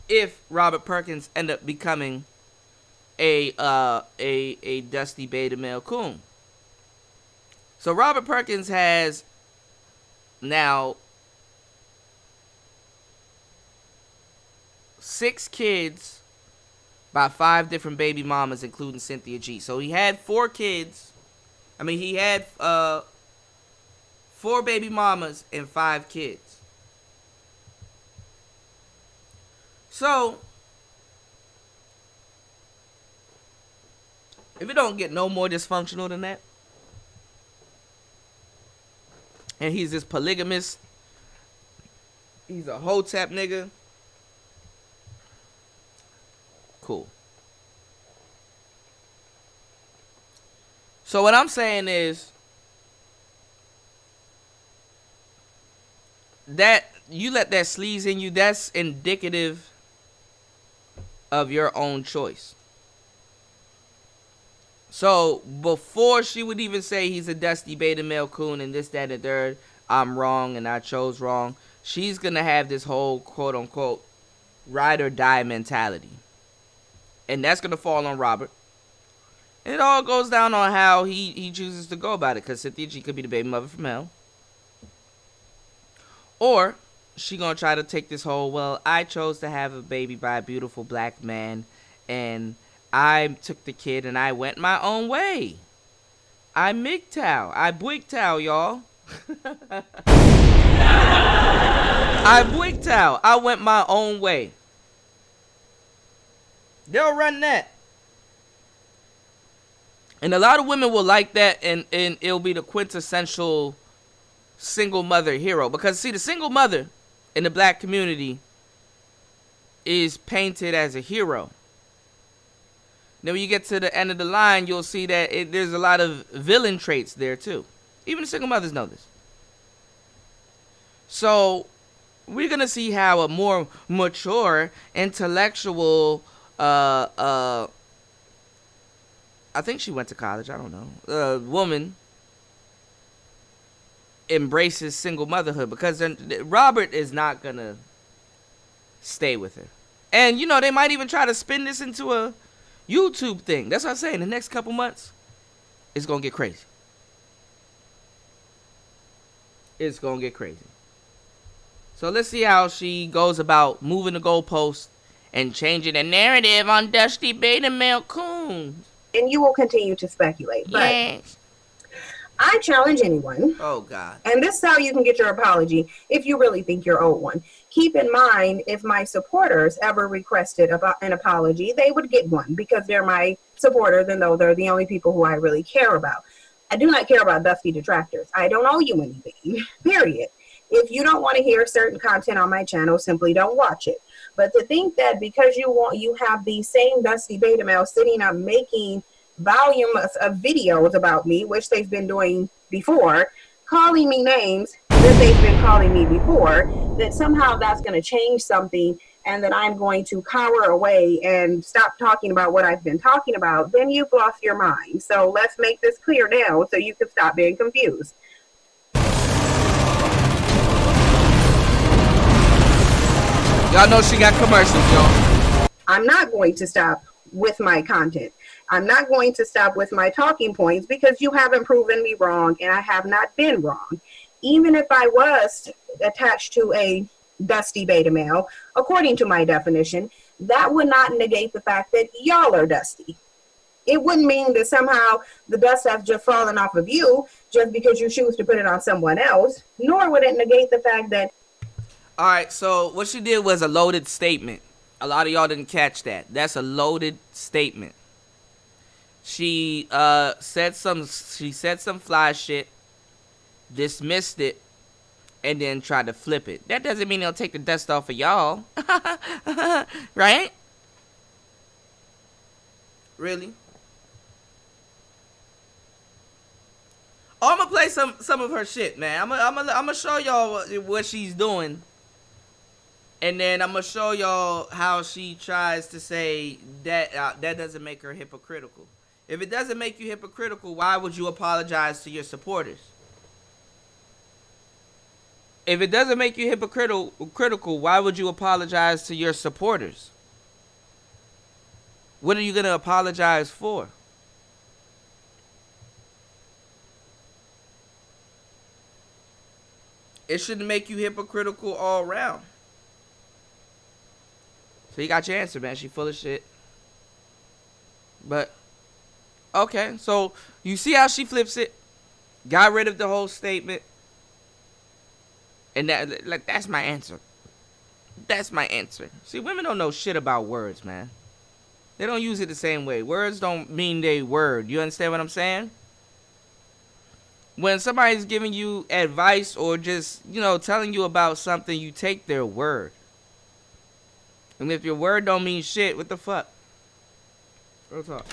If Robert Perkins end up becoming a dusty beta male coon. So Robert Perkins has now 6 kids by 5 different baby mamas, including Cynthia G. So he had 4 kids. I mean, he had 4 baby mamas and 5 kids. So, if it don't get no more dysfunctional than that, and he's this polygamist, he's a hotep nigga, cool. So what I'm saying is that you let that sleaze in you, that's indicative of your own choice. So before she would even say he's a dusty beta male coon and this, that, and the third, I'm wrong and I chose wrong, she's going to have this whole quote unquote ride or die mentality. And that's going to fall on Robert. And it all goes down on how he chooses to go about it. Because Cynthia G could be the baby mother from hell. Or she going to try to take this whole, well, I chose to have a baby by a beautiful black man. And I took the kid and I went my own way. I MGTOW. I BWIGTOW, y'all. I BWIGTOW. I went my own way. They'll run that. And a lot of women will like that, and it'll be the quintessential single mother hero. Because, see, the single mother in the black community is painted as a hero. Then when you get to the end of the line, you'll see that there's a lot of villain traits there, too. Even the single mothers know this. So, we're going to see how a more mature, intellectual, I think she went to college, I don't know, woman embraces single motherhood, because Robert is not going to stay with her. And, you know, they might even try to spin this into a YouTube thing. That's what I'm saying. The next couple months, it's going to get crazy. It's going to get crazy. So let's see how she goes about moving the goalposts and changing the narrative on Dusty Beta Male Coons. And you will continue to speculate. But yes. I challenge anyone. Oh, God. And this is how you can get your apology if you really think you're owed one. Keep in mind, if my supporters ever requested an apology, they would get one because they're my supporters, and though they're the only people who I really care about. I do not care about dusty detractors. I don't owe you anything, period. If you don't want to hear certain content on my channel, simply don't watch it. But to think that because you have the same dusty beta male sitting up making volumes of videos about me, which they've been doing before, calling me names that they've been calling me before, that somehow that's going to change something and that I'm going to cower away and stop talking about what I've been talking about, then you've lost your mind. So let's make this clear now so you can stop being confused. Y'all know she got commercials, y'all. I'm not going to stop with my content. I'm not going to stop with my talking points because you haven't proven me wrong, and I have not been wrong. Even if I was attached to a dusty beta male, according to my definition, that would not negate the fact that y'all are dusty. It wouldn't mean that somehow the dust has just fallen off of you just because you choose to put it on someone else, nor would it negate the fact that. All right, so what she did was a loaded statement. A lot of y'all didn't catch that. That's a loaded statement. She said some fly shit, dismissed it, and then tried to flip it. That doesn't mean it'll take the dust off of y'all. Right? Really? Oh, I'm gonna play some of her shit, man. I'm gonna show y'all what she's doing. And then I'm going to show y'all how she tries to say that that doesn't make her hypocritical. If it doesn't make you hypocritical, why would you apologize to your supporters? If it doesn't make you hypocritical, why would you apologize to your supporters? What are you going to apologize for? It shouldn't make you hypocritical all around. So you got your answer, man. She full of shit. But, okay. So, you see how she flips it? Got rid of the whole statement. And that's my answer. That's my answer. See, women don't know shit about words, man. They don't use it the same way. Words don't mean they word. You understand what I'm saying? When somebody's giving you advice or just, telling you about something, you take their word. And if your word don't mean shit, what the fuck? Real talk.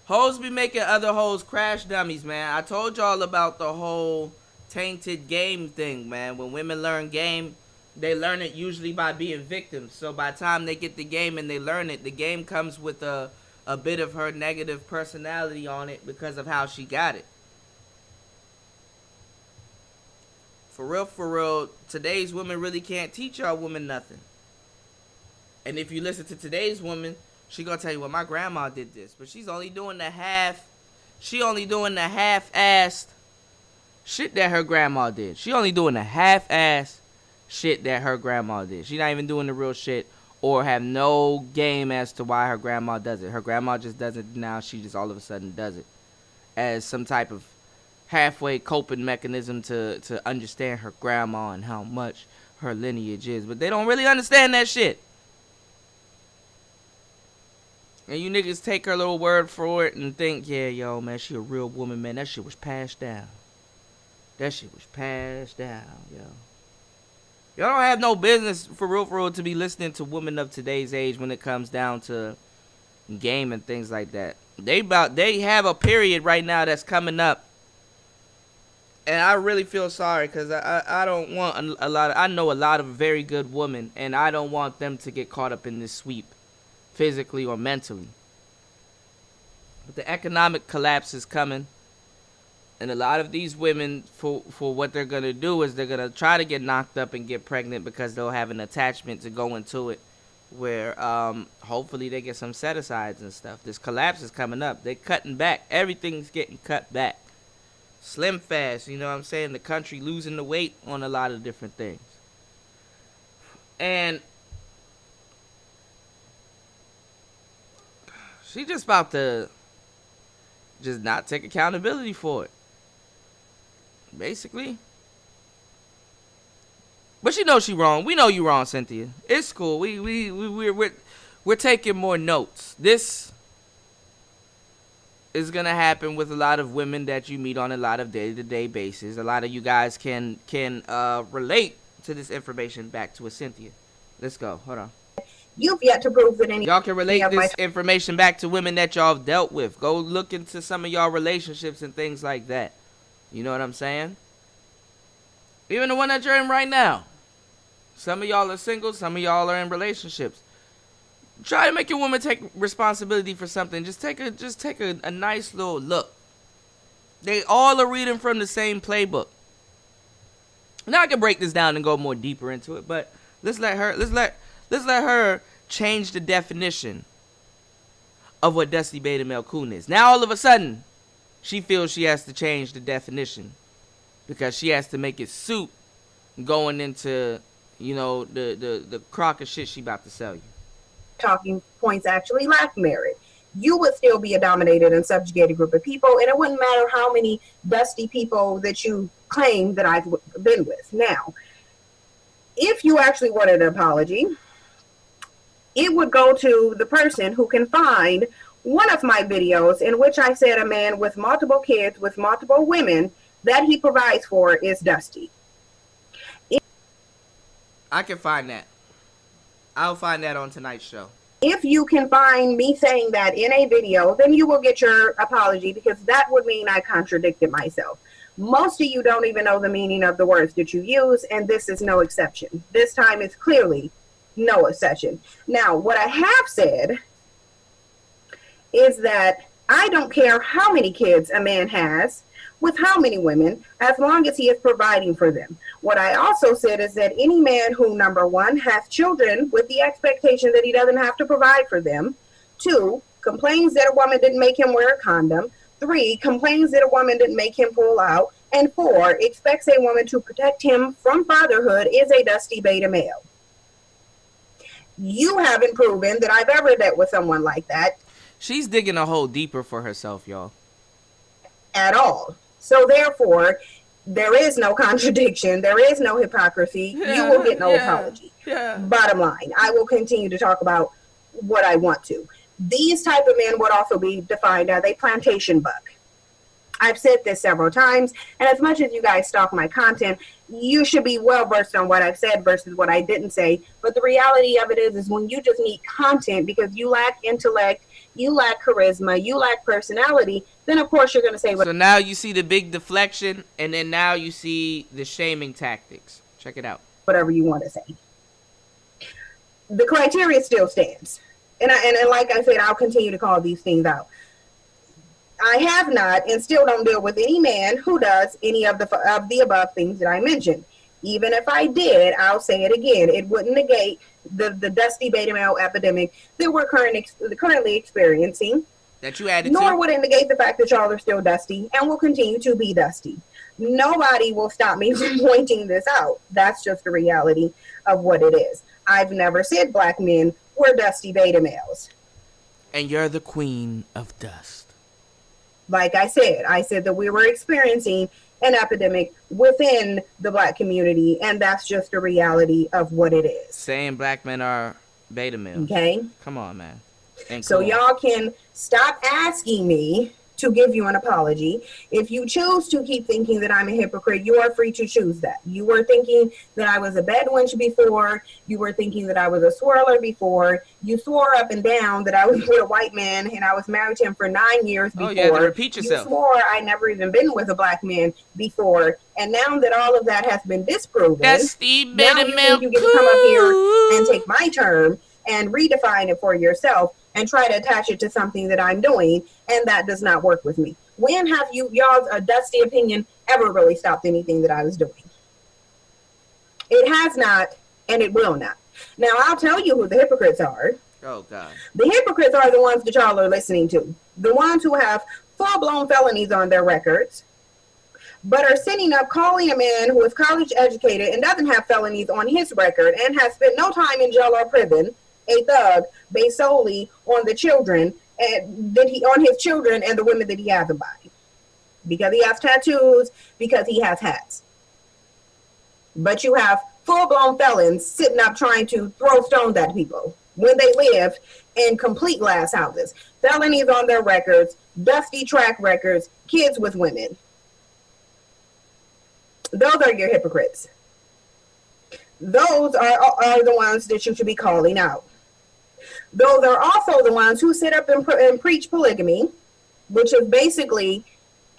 Hoes be making other hoes crash dummies, man. I told y'all about the whole tainted game thing, man. When women learn game, they learn it usually by being victims. So by the time they get the game and they learn it, the game comes with a bit of her negative personality on it because of how she got it. For real, today's women really can't teach y'all women nothing. And if you listen to today's woman, she gonna tell you, well, my grandma did this, but she's only doing the half-assed shit that her grandma did. She only doing the half-assed shit that her grandma did. She not even doing the real shit or have no game as to why her grandma does it. Her grandma just does it now. She just all of a sudden does it as some type of halfway coping mechanism to understand her grandma and how much her lineage is. But they don't really understand that shit. And you niggas take her little word for it and think, yeah, yo, man, she a real woman, man. That shit was passed down. Yo. Y'all don't have no business, for real, to be listening to women of today's age when it comes down to game and things like that. They have a period right now that's coming up. And I really feel sorry because I don't want I know a lot of very good women, and I don't want them to get caught up in this sweep, physically or mentally. But the economic collapse is coming. And a lot of these women, for what they're going to do is they're going to try to get knocked up and get pregnant because they'll have an attachment to go into it where hopefully they get some set-asides and stuff. This collapse is coming up. They're cutting back. Everything's getting cut back. Slim fast, you know what I'm saying? The country losing the weight on a lot of different things. And she just about to just not take accountability for it. Basically. But she knows she wrong. We know you wrong, Cynthia. It's cool. We're taking more notes. This is gonna happen with a lot of women that you meet on a lot of day-to-day basis. A lot of you guys can relate to this information back to a Cynthia. Let's go. Hold on. You've yet to prove that any y'all can relate this information back to women that y'all have dealt with. Go look into some of y'all relationships and things like that. You know what I'm saying? Even the one that you're in right now. Some of y'all are single, some of y'all are in relationships. Try to make your woman take responsibility for something. Just take a nice little look. They all are reading from the same playbook. Now I can break this down and go more deeper into it, but let's let her change the definition of what Dusty Beta Male Coon is. Now all of a sudden, she feels she has to change the definition because she has to make it suit going into, you know, the crock of shit she about to sell you. Talking points actually lack merit. You would still be a dominated and subjugated group of people, and it wouldn't matter how many dusty people that you claim that I've been with. Now, if you actually wanted an apology, it would go to the person who can find one of my videos in which I said a man with multiple kids, with multiple women, that he provides for is dusty. I can find that. I'll find that on tonight's show. If you can find me saying that in a video, then you will get your apology, because that would mean I contradicted myself. Most of you don't even know the meaning of the words that you use, and this is no exception. This time is clearly no exception. Now, what I have said is that I don't care how many kids a man has with how many women, as long as he is providing for them. What I also said is that any man who, number one, has children with the expectation that he doesn't have to provide for them, 2, complains that a woman didn't make him wear a condom, 3, complains that a woman didn't make him pull out, and 4, expects a woman to protect him from fatherhood is a dusty beta male. You haven't proven that I've ever dealt with someone like that. She's digging a hole deeper for herself, y'all. At all. So therefore, there is no contradiction. There is no hypocrisy. You will get no apology. Bottom line, I will continue to talk about what I want to. These type of men would also be defined as a plantation buck. I've said this several times, and as much as you guys stalk my content, you should be well versed on what I've said versus what I didn't say. But the reality of it is when you just need content because you lack intellect, you lack charisma, you lack personality, then of course you're going to say So now you see the big deflection, and then now you see the shaming tactics. Check it out. whatever you want to say. The criteria still stands. And like I said, I'll continue to call these things out. I have not and still don't deal with any man who does any of the above things that I mentioned. Even if I did, I'll say it again. It wouldn't negate the dusty beta male epidemic that we're currently experiencing. That you added Nor to. would it negate the fact that y'all are still dusty and will continue to be dusty. Nobody will stop me from pointing this out. That's just the reality of what it is. I've never said black men were dusty beta males. And you're the queen of dust. Like I said that we were experiencing an epidemic within the black community, and that's just the reality of what it is. Saying black men are beta males. Okay? Come on, man. So y'all can stop asking me to give you an apology. If you choose to keep thinking that I'm a hypocrite, you are free to choose that. You were thinking that I was a bad wench before. You were thinking that I was a swirler before. You swore up and down that I was with a white man and I was married to him for 9 years before. Oh, you had to repeat yourself. You swore I never even been with a black man before. And now that all of that has been disproven, now you think you get to come up here and take my term and redefine it for yourself and try to attach it to something that I'm doing, and that does not work with me. When have y'all's dusty opinion ever really stopped anything that I was doing? It has not, and it will not. Now, I'll tell you who the hypocrites are. Oh, God. The hypocrites are the ones that y'all are listening to. The ones who have full-blown felonies on their records, but are sitting up calling a man who is college educated and doesn't have felonies on his record and has spent no time in jail or prison, a thug, based solely on the children and on his children and the women that he has by, because he has tattoos, because he has hats. But you have full-blown felons sitting up trying to throw stones at people when they live in complete glass houses. Felonies on their records, dusty track records, kids with women. Those are your hypocrites. Those are the ones that you should be calling out. Those are also the ones who sit up and preach polygamy, which is basically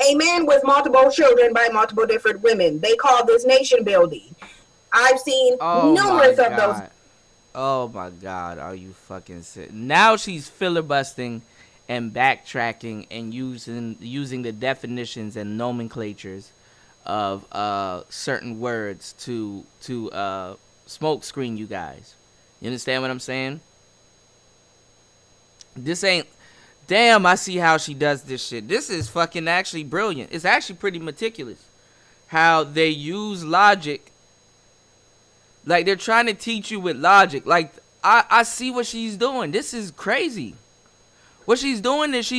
a man with multiple children by multiple different women. They call this nation building. I've seen numerous of those. Oh my God, are you fucking sick? Now she's filibustering and backtracking and using the definitions and nomenclatures of certain words to smoke screen you guys. You understand what I'm saying? This ain't, damn, I see how she does this shit. This is fucking actually brilliant. It's actually pretty meticulous how they use logic. Like, they're trying to teach you with logic. Like, I see what she's doing. This is crazy. What she's doing is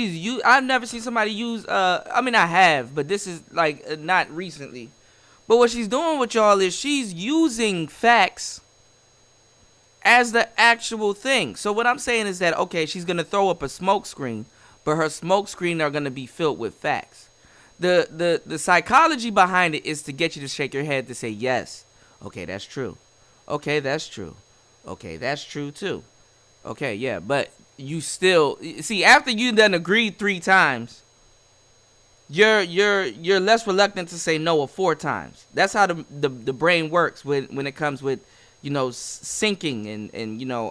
I've never seen somebody use, I mean, I have, but this is, like, not recently. But what she's doing with y'all is she's using facts as the actual thing. So what I'm saying is that, okay, she's going to throw up a smoke screen, but her smoke screen are going to be filled with facts. The psychology behind it is to get you to shake your head to say, yes, okay, that's true. Okay, that's true. Okay, that's true too. Okay, yeah, but you still, see, after you done agreed 3 times, you're less reluctant to say no 4 times. That's how the brain works when it comes with, you know, syncing and you know,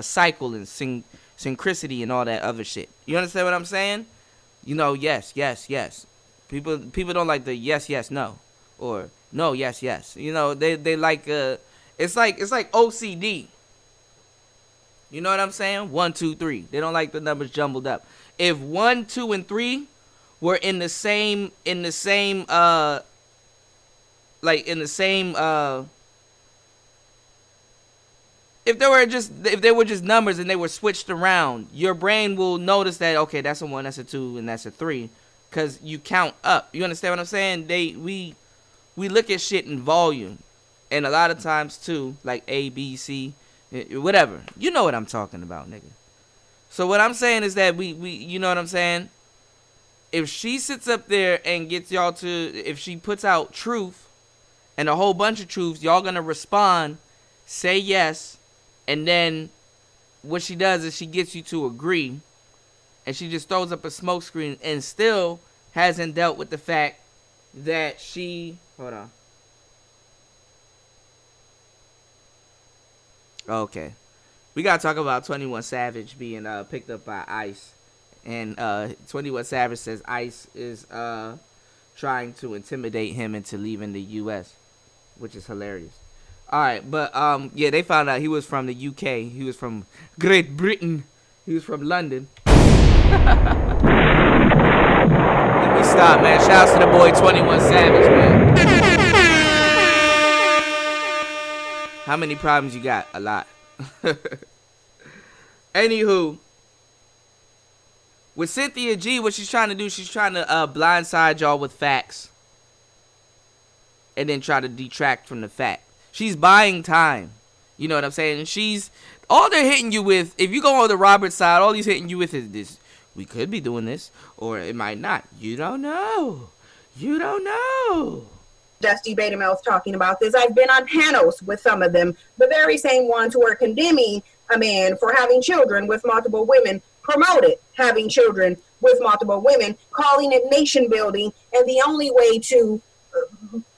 cycle and synchronicity and all that other shit. You understand what I'm saying? You know, yes, yes, yes. People don't like the yes, yes, no, or no, yes, yes. You know, they like it's like OCD. You know what I'm saying? 1, 2, 3. They don't like the numbers jumbled up. If 1, 2, and 3 were in the same if they were just numbers and they were switched around, your brain will notice that, okay, that's a 1, that's a 2, and that's a 3, because you count up. You understand what I'm saying? We look at shit in volume, and a lot of times too, like A, B, C, whatever. You know what I'm talking about, nigga. So what I'm saying is that we you know what I'm saying? If she sits up there and gets y'all to, if she puts out truth and a whole bunch of truths, y'all gonna respond, say yes. And then what she does is she gets you to agree and she just throws up a smoke screen and still hasn't dealt with the fact that she, hold on. Okay. We got to talk about 21 Savage being picked up by ICE. And 21 Savage says ICE is trying to intimidate him into leaving the U.S., which is hilarious. All right, but yeah, they found out he was from the UK. He was from Great Britain. He was from London. Let me stop, man. Shouts to the boy 21 Savage, man. How many problems you got? A lot. Anywho, with Cynthia G, what she's trying to do, she's trying to blindside y'all with facts and then try to detract from the fact. She's buying time. You know what I'm saying? She's, all they're hitting you with, if you go on the Robert side, all he's hitting you with is this. We could be doing this, or it might not. You don't know. You don't know. Dusty Beta Male's talking about this. I've been on panels with some of them, the very same ones who are condemning a man for having children with multiple women, promoted having children with multiple women, calling it nation building and the only way to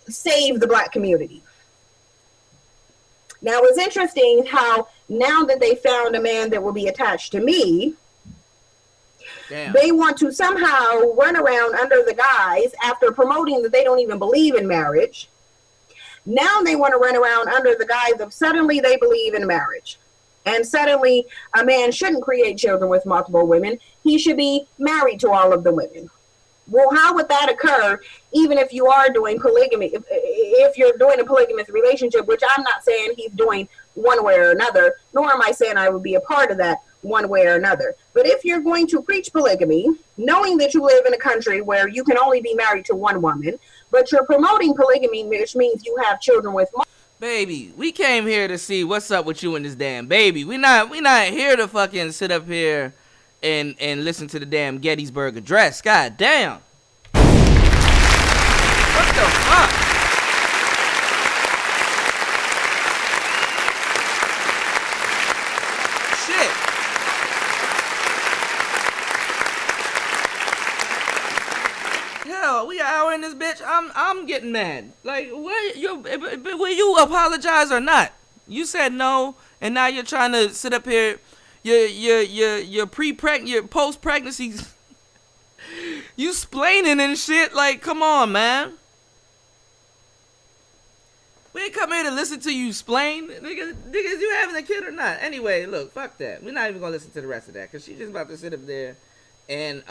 save the black community. Now, it's interesting how now that they found a man that will be attached to me, damn, they want to somehow run around under the guise, after promoting that they don't even believe in marriage. Now they want to run around under the guise of suddenly they believe in marriage. And suddenly a man shouldn't create children with multiple women. He should be married to all of the women. Well, how would that occur even if you are doing polygamy? If you're doing a polygamous relationship, which I'm not saying he's doing one way or another, nor am I saying I would be a part of that one way or another. But if you're going to preach polygamy, knowing that you live in a country where you can only be married to one woman, but you're promoting polygamy, which means you have children with multiple. Baby, we came here to see what's up with you and this damn baby. We not here to fucking sit up here and listen to the damn Gettysburg Address. God damn. What the fuck? Shit. Hell, we an hour in this bitch. I'm getting mad. Like, will you apologize or not? You said no, and now you're trying to sit up here. Your post-pregnancy, you splaining and shit. Like, come on, man. We ain't come here to listen to you splain. Niggas, you having a kid or not? Anyway, look, fuck that. We're not even gonna listen to the rest of that, because she's just about to sit up there and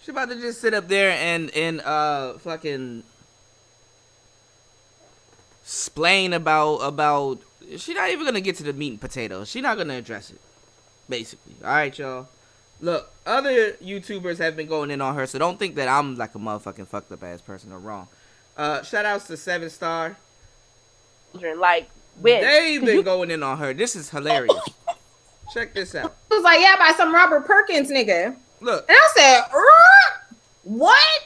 she's about to just sit up there and fucking explain about she's not even gonna get to the meat and potatoes. She's not gonna address it, basically. All right, y'all. Look, other YouTubers have been going in on her, so don't think that I'm like a motherfucking fucked up ass person or wrong. Shout outs to 7 Star. Like, when? They've been going in on her. This is hilarious. Check this out. It was like, yeah, by some Robert Perkins nigga. Look. And I said, what?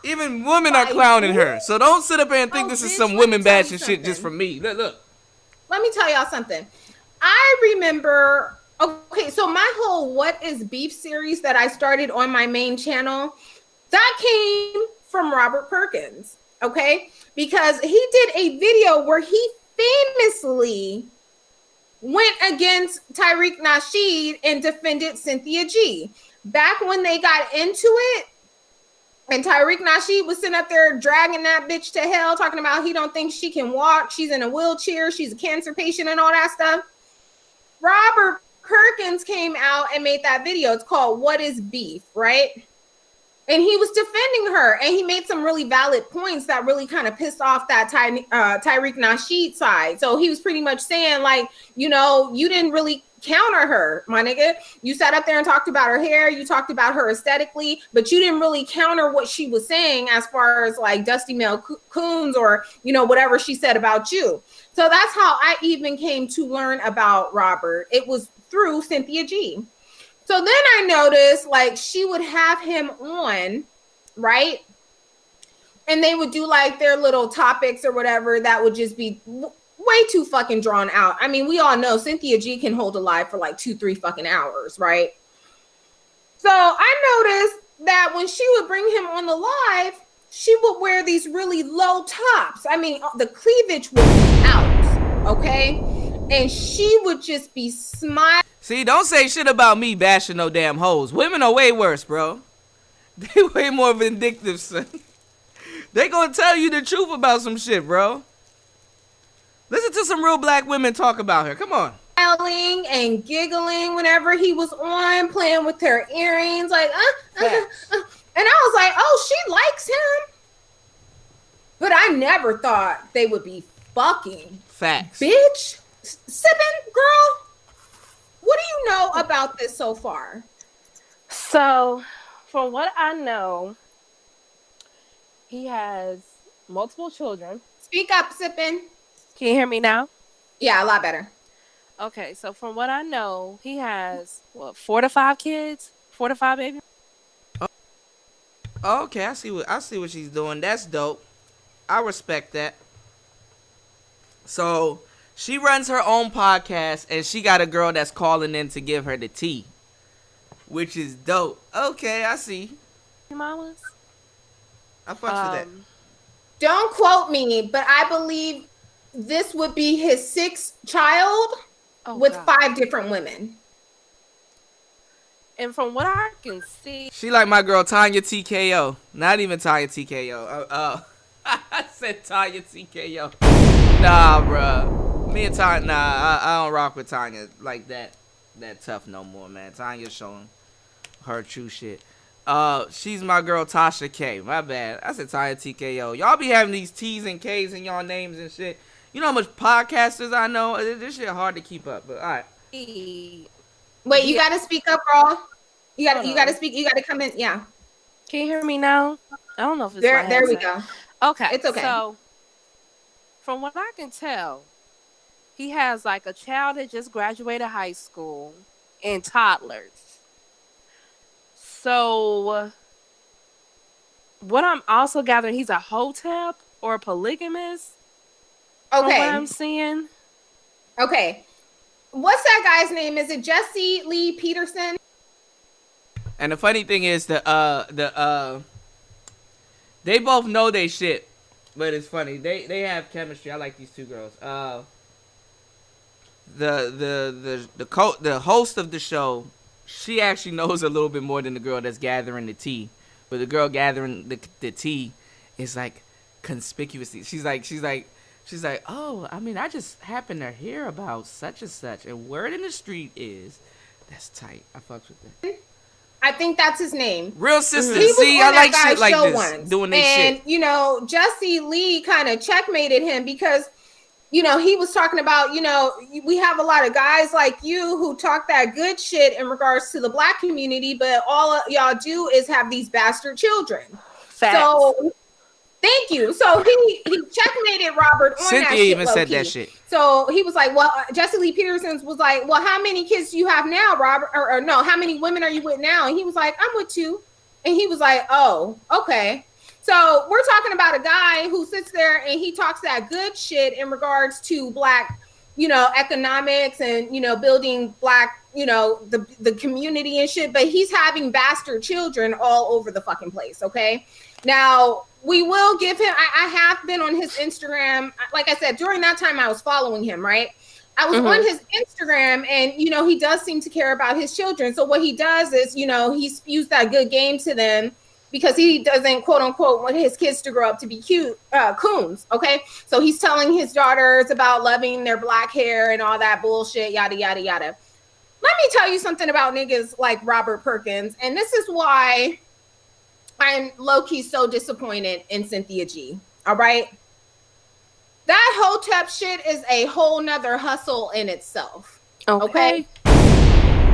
Even women are clowning her. So don't sit up here and think this is some women bashing shit just from me. Look. Let me tell y'all something. I remember, okay, so my whole What is Beef series that I started on my main channel, that came from Robert Perkins, okay? Because he did a video where he famously went against Tariq Nasheed and defended Cynthia G. Back when they got into it, and Tariq Nasheed was sitting up there dragging that bitch to hell, talking about he don't think she can walk, she's in a wheelchair, she's a cancer patient and all that stuff. Robert Perkins came out and made that video. It's called What is Beef, right? And he was defending her, and he made some really valid points that really kind of pissed off that Tariq Nasheed side. So he was pretty much saying, like, you know, you didn't really counter her, my nigga. You sat up there and talked about her hair, you talked about her aesthetically, but you didn't really counter what she was saying as far as like Dusty Mel Coons or, you know, whatever she said about you. So that's how I even came to learn about Robert. It was through Cynthia G. So then I noticed like she would have him on, right? and they would do like their little topics or whatever that would just be way too fucking drawn out. I mean, we all know Cynthia G can hold a live for like 2-3 fucking hours, right? So I noticed that when she would bring him on the live, she would wear these really low tops. I mean, the cleavage was out, okay? And she would just be smiling. See, don't say shit about me bashing no damn hoes. Women are way worse, bro. They way more vindictive, son. They gonna tell you the truth about some shit, bro. Listen to some real black women talk about her. Come on. Smiling and giggling whenever he was on, playing with her earrings, like, and I was like, oh, she likes him. But I never thought they would be fucking. Facts. Bitch. Sippin', girl, what do you know about this so far? So, from what I know, he has multiple children. Speak up, Sippin'. Can you hear me now? Yeah, a lot better. Okay, so from what I know, he has, 4 to 5 kids? 4 to 5 babies? Oh, okay, I see what she's doing. That's dope. I respect that. So, she runs her own podcast, and she got a girl that's calling in to give her the tea, which is dope. Okay, I see. Mamas? I fucks with that. Don't quote me, but I believe this would be his 6th child with God. 5 different women. And from what I can see, she like my girl Tanya TKO. Not even Tanya TKO. I said Tanya TKO. Nah, bro. Me and Tanya, I don't rock with Tanya like that tough no more, man. Tanya's showing her true shit. She's my girl Tasha K. My bad. I said Tanya TKO. Y'all be having these T's and K's in y'all names and shit. You know how much podcasters I know? This shit hard to keep up, but all right. Wait, you gotta speak up, girl. You gotta speak. You gotta come in. Yeah. Can you hear me now? I don't know if it's there we go. Okay, it's okay. So, from what I can tell, he has like a child that just graduated high school and toddlers. So, what I'm also gathering, he's a hotep or a polygamist. Okay. From what I'm seeing. Okay. What's that guy's name? Is it Jesse Lee Peterson? And the funny thing is they both know they shit, but it's funny. They have chemistry. I like these two girls. The host of the show, she actually knows a little bit more than the girl that's gathering the tea. But the girl gathering the tea is like conspicuously. She's like, oh, I mean, I just happened to hear about such and such, and word in the street is that's tight. I fucks with that. I think that's his name. Real sisters. See, I like shit like this. Once. Doing this shit. And, you know, Jesse Lee kind of checkmated him because, you know, he was talking about, you know, we have a lot of guys like you who talk that good shit in regards to the black community, but all y'all do is have these bastard children. Facts. So, thank you. So he checkmated Robert on Cynthia that shit. Even said that shit. So he was like, well, Jesse Lee Peterson was like, well, how many kids do you have now, Robert? Or no, how many women are you with now? And he was like, I'm with 2. And he was like, oh, okay. So we're talking about a guy who sits there and he talks that good shit in regards to black, you know, economics and, you know, building black, you know, the community and shit. But he's having bastard children all over the fucking place. Okay. Now, we will give him, I have been on his Instagram. Like I said, during that time I was following him, right? I was on his Instagram and, you know, he does seem to care about his children. So what he does is, you know, he spews that good game to them because he doesn't, quote unquote, want his kids to grow up to be cute coons. Okay. So he's telling his daughters about loving their black hair and all that bullshit, yada, yada, yada. Let me tell you something about niggas like Robert Perkins. And this is why I'm low-key so disappointed in Cynthia G. All right. That hotep shit is a whole nother hustle in itself. Okay.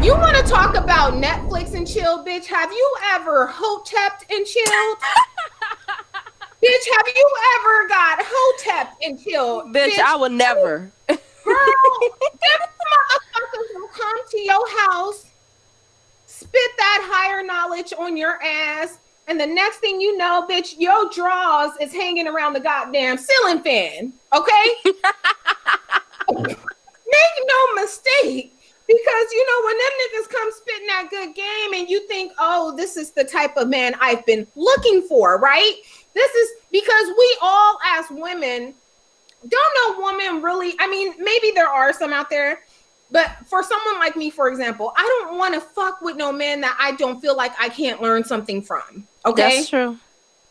You want to talk about Netflix and chill, bitch? Have you ever hotepped and chilled? Bitch, have you ever got hotepped and chilled? Bitch, I would never. Girl, them motherfuckers will come to your house, spit that higher knowledge on your ass, and the next thing you know, bitch, your drawers is hanging around the goddamn ceiling fan. Okay? Make no mistake. Because, you know, when them niggas come spitting that good game and you think, oh, this is the type of man I've been looking for, right? This is because we all, as women, don't know women really. I mean, maybe there are some out there, but for someone like me, for example, I don't want to fuck with no man that I don't feel like I can't learn something from. Okay? That's true.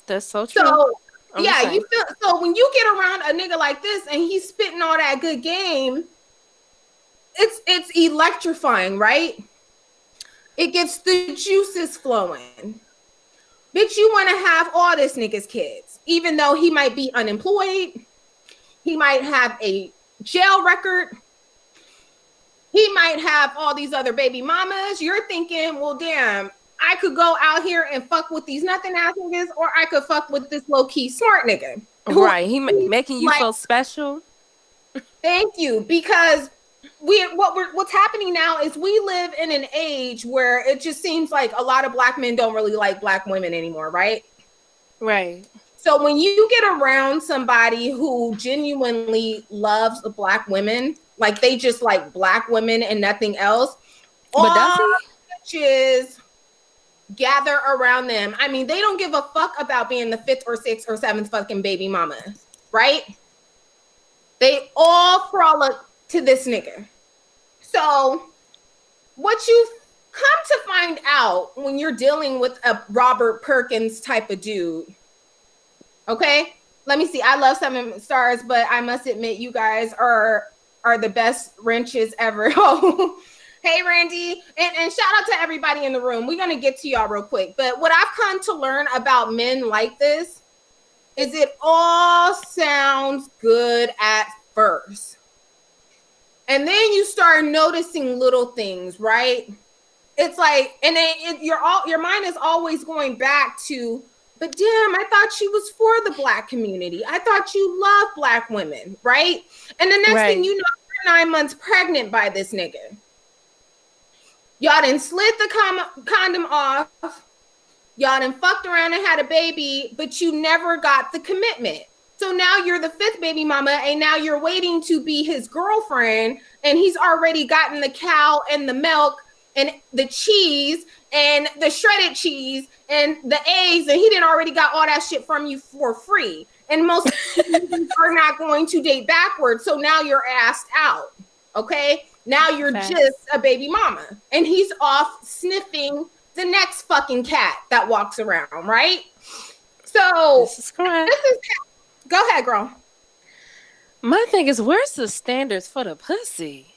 That's so true. So, yeah, you feel so when you get around a nigga like this and he's spitting all that good game, it's electrifying, right? It gets the juices flowing. Bitch, you want to have all this nigga's kids, even though he might be unemployed, he might have a jail record, he might have all these other baby mamas. You're thinking, well, damn, I could go out here and fuck with these nothing ass niggas, or I could fuck with this low key smart nigga. Right, he making you feel special. Thank you, because what's happening now is we live in an age where it just seems like a lot of black men don't really like black women anymore, right? Right. So when you get around somebody who genuinely loves black women, like they just like black women and nothing else, but does he? Bitches gather around them. I mean, they don't give a fuck about being the 5th or 6th or 7th fucking baby mama, right? They all frolic to this nigga. So what you come to find out when you're dealing with a Robert Perkins type of dude, okay? Let me see. I love 7 stars, but I must admit you guys are the best wrenches ever. Hey, Randy. And shout out to everybody in the room. We're going to get to y'all real quick. But what I've come to learn about men like this is it all sounds good at first. And then you start noticing little things, right? It's like, and then your mind is always going back to, but damn, I thought she was for the black community. I thought you loved black women, right? And the next thing you know, you're 9 months pregnant by this nigga. Y'all done slid the condom off. Y'all done fucked around and had a baby, but you never got the commitment. So now you're the 5th baby mama, and now you're waiting to be his girlfriend, and he's already gotten the cow and the milk and the cheese and the shredded cheese and the eggs, and he didn't already got all that shit from you for free. And most are not going to date backwards, so now you're asked out, okay? Now you're just a baby mama, and he's off sniffing the next fucking cat that walks around, right? So this is correct. Go ahead, girl. My thing is, where's the standards for the pussy?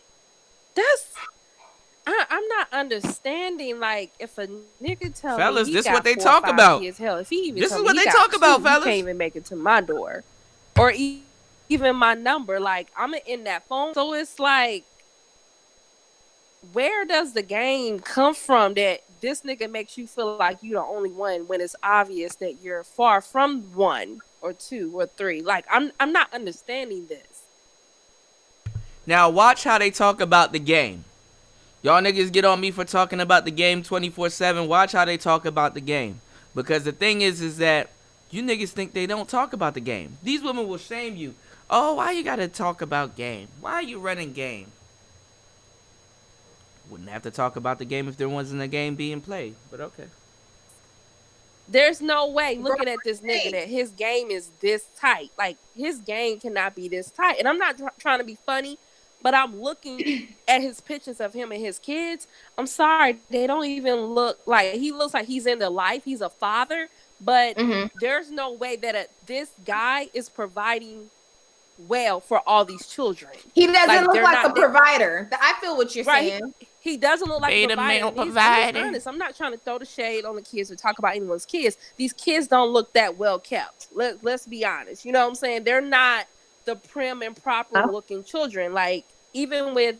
I'm not understanding. Like, if a nigga tell fellas, me this is what they talk about. Hell, if he even this is what they talk about, fellas. He can't even make it to my door, or even my number. Like, I'm in that phone, so it's like, where does the game come from that this nigga makes you feel like you're the only one when it's obvious that you're far from 1 or 2 or 3? Like, I'm not understanding this. Now watch how they talk about the game. Y'all niggas get on me for talking about the game 24/7. Watch how they talk about the game. Because the thing is that you niggas think they don't talk about the game. These women will shame you. Oh, why you gotta talk about game? Why are you running game? Wouldn't have to talk about the game if there wasn't a game being played, but okay. There's no way looking at this nigga that his game is this tight. Like, his game cannot be this tight. And I'm not trying to be funny, but I'm looking at his pictures of him and his kids. I'm sorry, they don't even look like, he looks like he's into life. He's a father, but there's no way that this guy is providing well for all these children. He doesn't look like a provider. I feel what you're saying. He doesn't look like a provider. I'm honest. I'm not trying to throw the shade on the kids or talk about anyone's kids. These kids don't look that well kept. Let's be honest. You know what I'm saying? They're not the prim and proper looking children. Like, even with,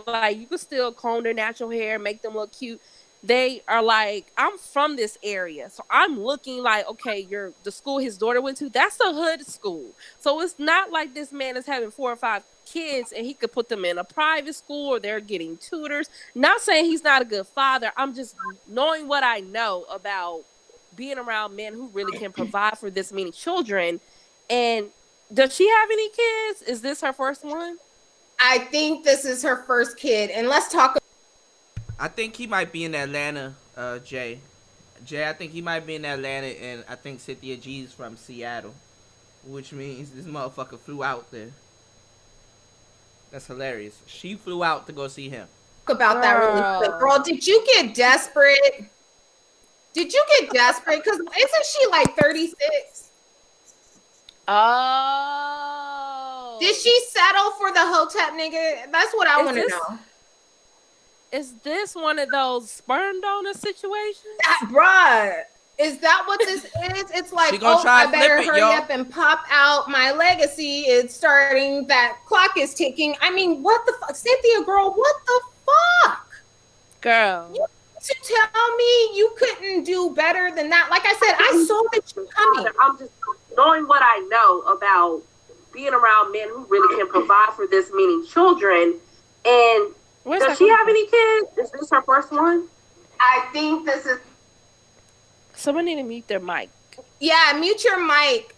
like, you could still comb their natural hair, make them look cute. They are like, I'm from this area, so I'm looking like, okay, the school his daughter went to, that's a hood school. So it's not like this man is having 4 or 5 kids and he could put them in a private school or they're getting tutors. Not saying he's not a good father. I'm just knowing what I know about being around men who really can provide for this many children. And does she have any kids? Is this her first one? I think this is her first kid. And let's talk. I think he might be in Atlanta, Jay. I think he might be in Atlanta, and I think Cynthia G is from Seattle, which means this motherfucker flew out there. That's hilarious. She flew out to go see him. About that really quick. Girl, did you get desperate? Because isn't she like 36? Oh. Did she settle for the Hotep nigga? That's what I want to know. Is this one of those sperm donor situations? Bruh, is that what this is? It's like, I better hurry up and pop out my legacy. It's starting. That clock is ticking. I mean, what the fuck? Cynthia, girl, what the fuck? Girl. You to tell me you couldn't do better than that? Like I said, I saw that you coming. I'm just knowing what I know about being around men who really can provide for this many children. And does she have any kids? Is this her first one? I think this is. Someone need to mute their mic. Yeah, mute your mic.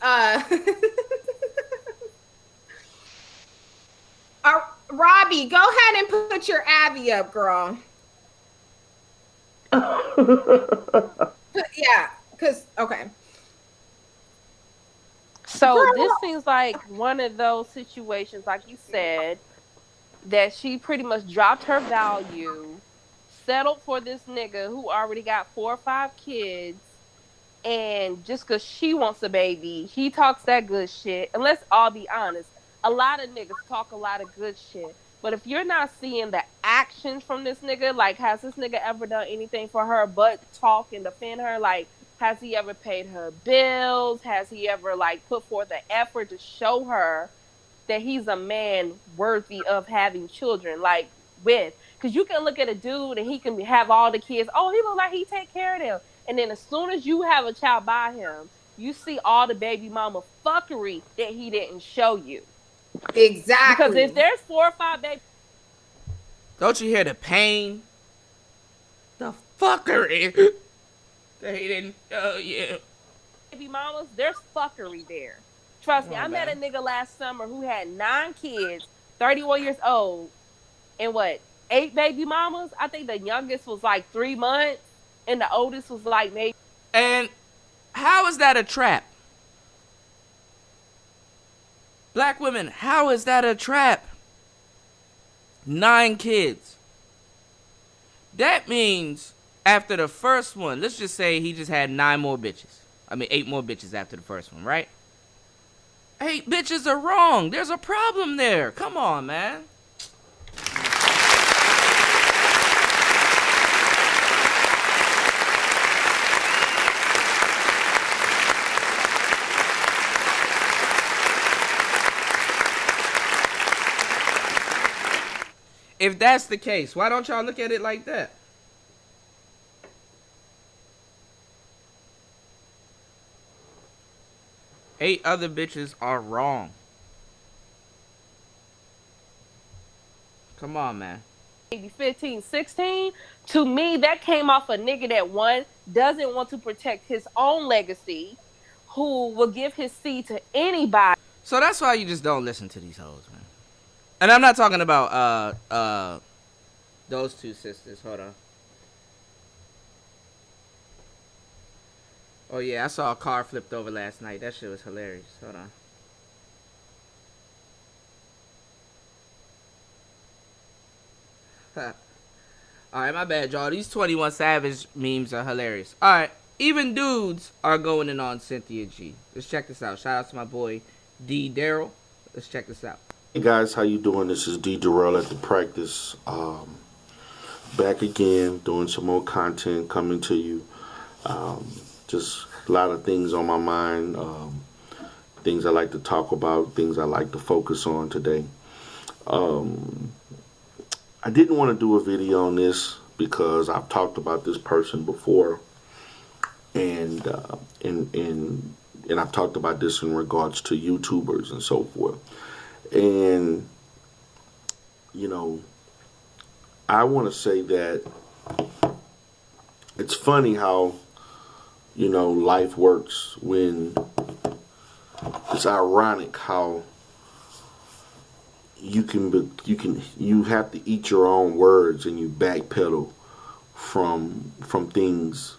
Robbie, go ahead and put your Abby up, girl. Yeah, because, okay. So this seems like one of those situations, like you said, that she pretty much dropped her value, settled for this nigga who already got 4 or 5 kids, and just because she wants a baby, he talks that good shit. And let's all be honest, a lot of niggas talk a lot of good shit. But if you're not seeing the actions from this nigga, like, has this nigga ever done anything for her but talk and defend her? Like, has he ever paid her bills? Has he ever, like, put forth the effort to show her that he's a man worthy of having children, like, with? Because you can look at a dude and he can have all the kids. Oh, he look like he take care of them. And then as soon as you have a child by him, you see all the baby mama fuckery that he didn't show you. Exactly. Because if there's 4 or 5 babies, don't you hear the pain? The fuckery that he didn't show you. Baby mamas, there's fuckery there. Trust me, I met a nigga last summer who had 9 kids, 31 years old, and 8 baby mamas? I think the youngest was like 3 months, and the oldest was like maybe. And how is that a trap? Black women, how is that a trap? 9 kids. That means after the first one, let's just say he just had 9 more bitches. I mean 8 more bitches after the first one, right? 8 bitches are wrong. There's a problem there. Come on, man. If that's the case, why don't y'all look at it like that? Eight other bitches are wrong. Come on, man. Maybe 15, 16. To me, that came off a nigga that, one, doesn't want to protect his own legacy, who will give his seed to anybody. So that's why you just don't listen to these hoes, man. And I'm not talking about those 2 sisters. Hold on. Oh yeah, I saw a car flipped over last night. That shit was hilarious. Hold on. Alright, my bad, y'all. These 21 Savage memes are hilarious. Alright, even dudes are going in on Cynthia G. Let's check this out. Shout out to my boy D Daryl. Let's check this out. Hey guys, how you doing? This is D Darrell at the practice. Back again, doing some more content coming to you. Just a lot of things on my mind. Things I like to talk about, things I like to focus on today. I didn't want to do a video on this because I've talked about this person before, and I've talked about this in regards to YouTubers and so forth. And, you know, I want to say that it's funny how life works when it's ironic how you have to eat your own words and you backpedal from things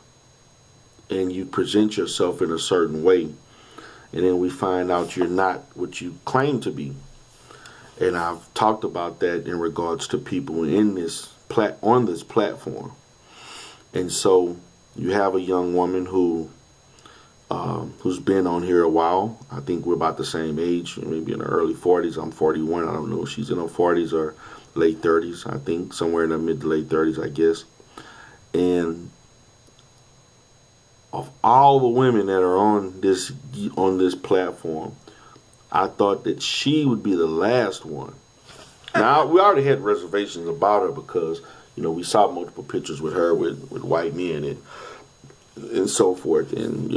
and you present yourself in a certain way, and then we find out you're not what you claim to be. And I've talked about that in regards to people in this on this platform. And so you have a young woman who's been on here a while. I think we're about the same age, maybe in her early 40s. I'm 41. I don't know if she's in her 40s or late 30s. I think somewhere in the mid to late 30s, I guess. And of all the women that are on this platform, I thought that she would be the last one. Now, we already had reservations about her because, we saw multiple pictures with her with white men and so forth, and,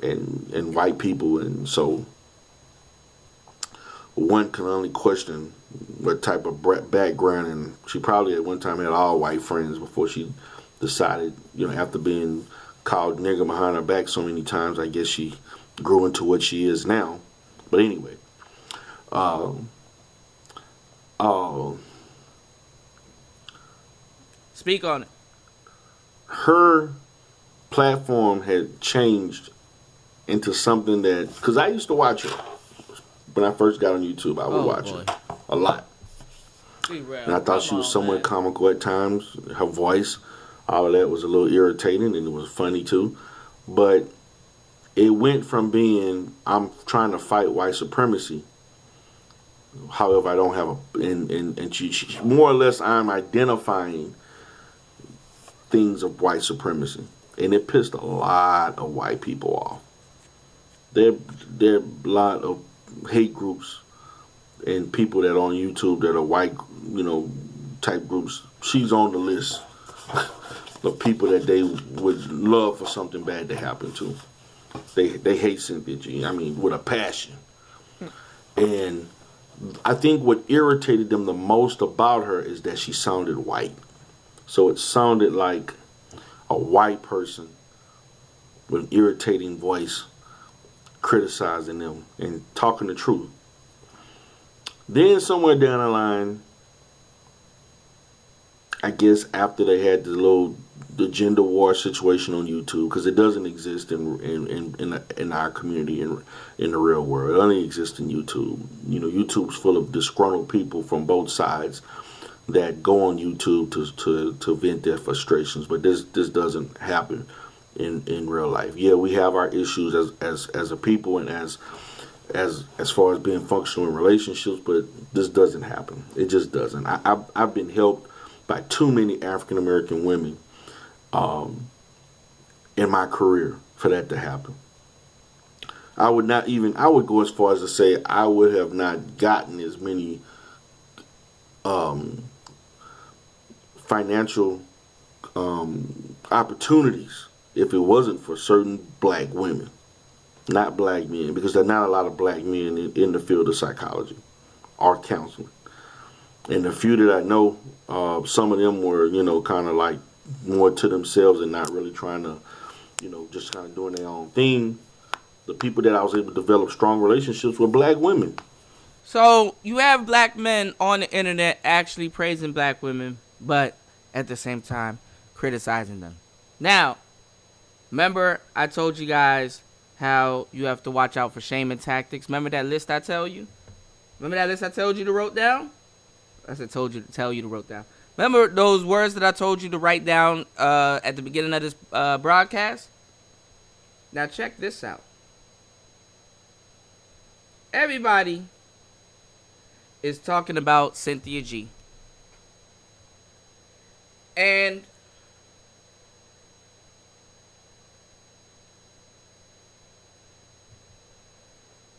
and white people. And so one can only question what type of background, and she probably at one time had all white friends before she decided, after being called nigger behind her back so many times, I guess she grew into what she is now. But anyway, speak on it. Her platform had changed into something that, because I used to watch her when I first got on YouTube. I would watch her a lot, and I thought she was somewhat comical at times. Her voice, all of that was a little irritating, and it was funny too. But it went from being, I'm trying to fight white supremacy. However, I don't have and she, more or less, I'm identifying things of white supremacy. And it pissed a lot of white people off. There are a lot of hate groups and people that are on YouTube that are white, type groups. She's on the list of people that they would love for something bad to happen to. They hate Cynthia G. I mean, with a passion. And I think what irritated them the most about her is that she sounded white. So it sounded like a white person with an irritating voice criticizing them and talking the truth. Then somewhere down the line, I guess after they had the gender war situation on YouTube, because it doesn't exist in our community in the real world. It only exists in YouTube. YouTube's full of disgruntled people from both sides that go on YouTube to vent their frustrations, but this doesn't happen in real life. Yeah, we have our issues as a people and as far as being functional in relationships, but this doesn't happen. It just doesn't. I've been helped by too many African American women in my career for that to happen. I would go as far as to say I would have not gotten as many financial opportunities if it wasn't for certain black women, not black men, because there are not a lot of black men in the field of psychology or counseling. And the few that I know, some of them were, kind of like more to themselves and not really trying to, just kind of doing their own thing. The people that I was able to develop strong relationships with black women. So you have black men on the internet actually praising black women, but at the same time criticizing them. Now, remember I told you guys how you have to watch out for shaming tactics. Remember that list I tell you? Remember that list I told you to write down? Tell you to write down. Remember those words that I told you to write down at the beginning of this broadcast? Now check this out. Everybody is talking about Cynthia G. And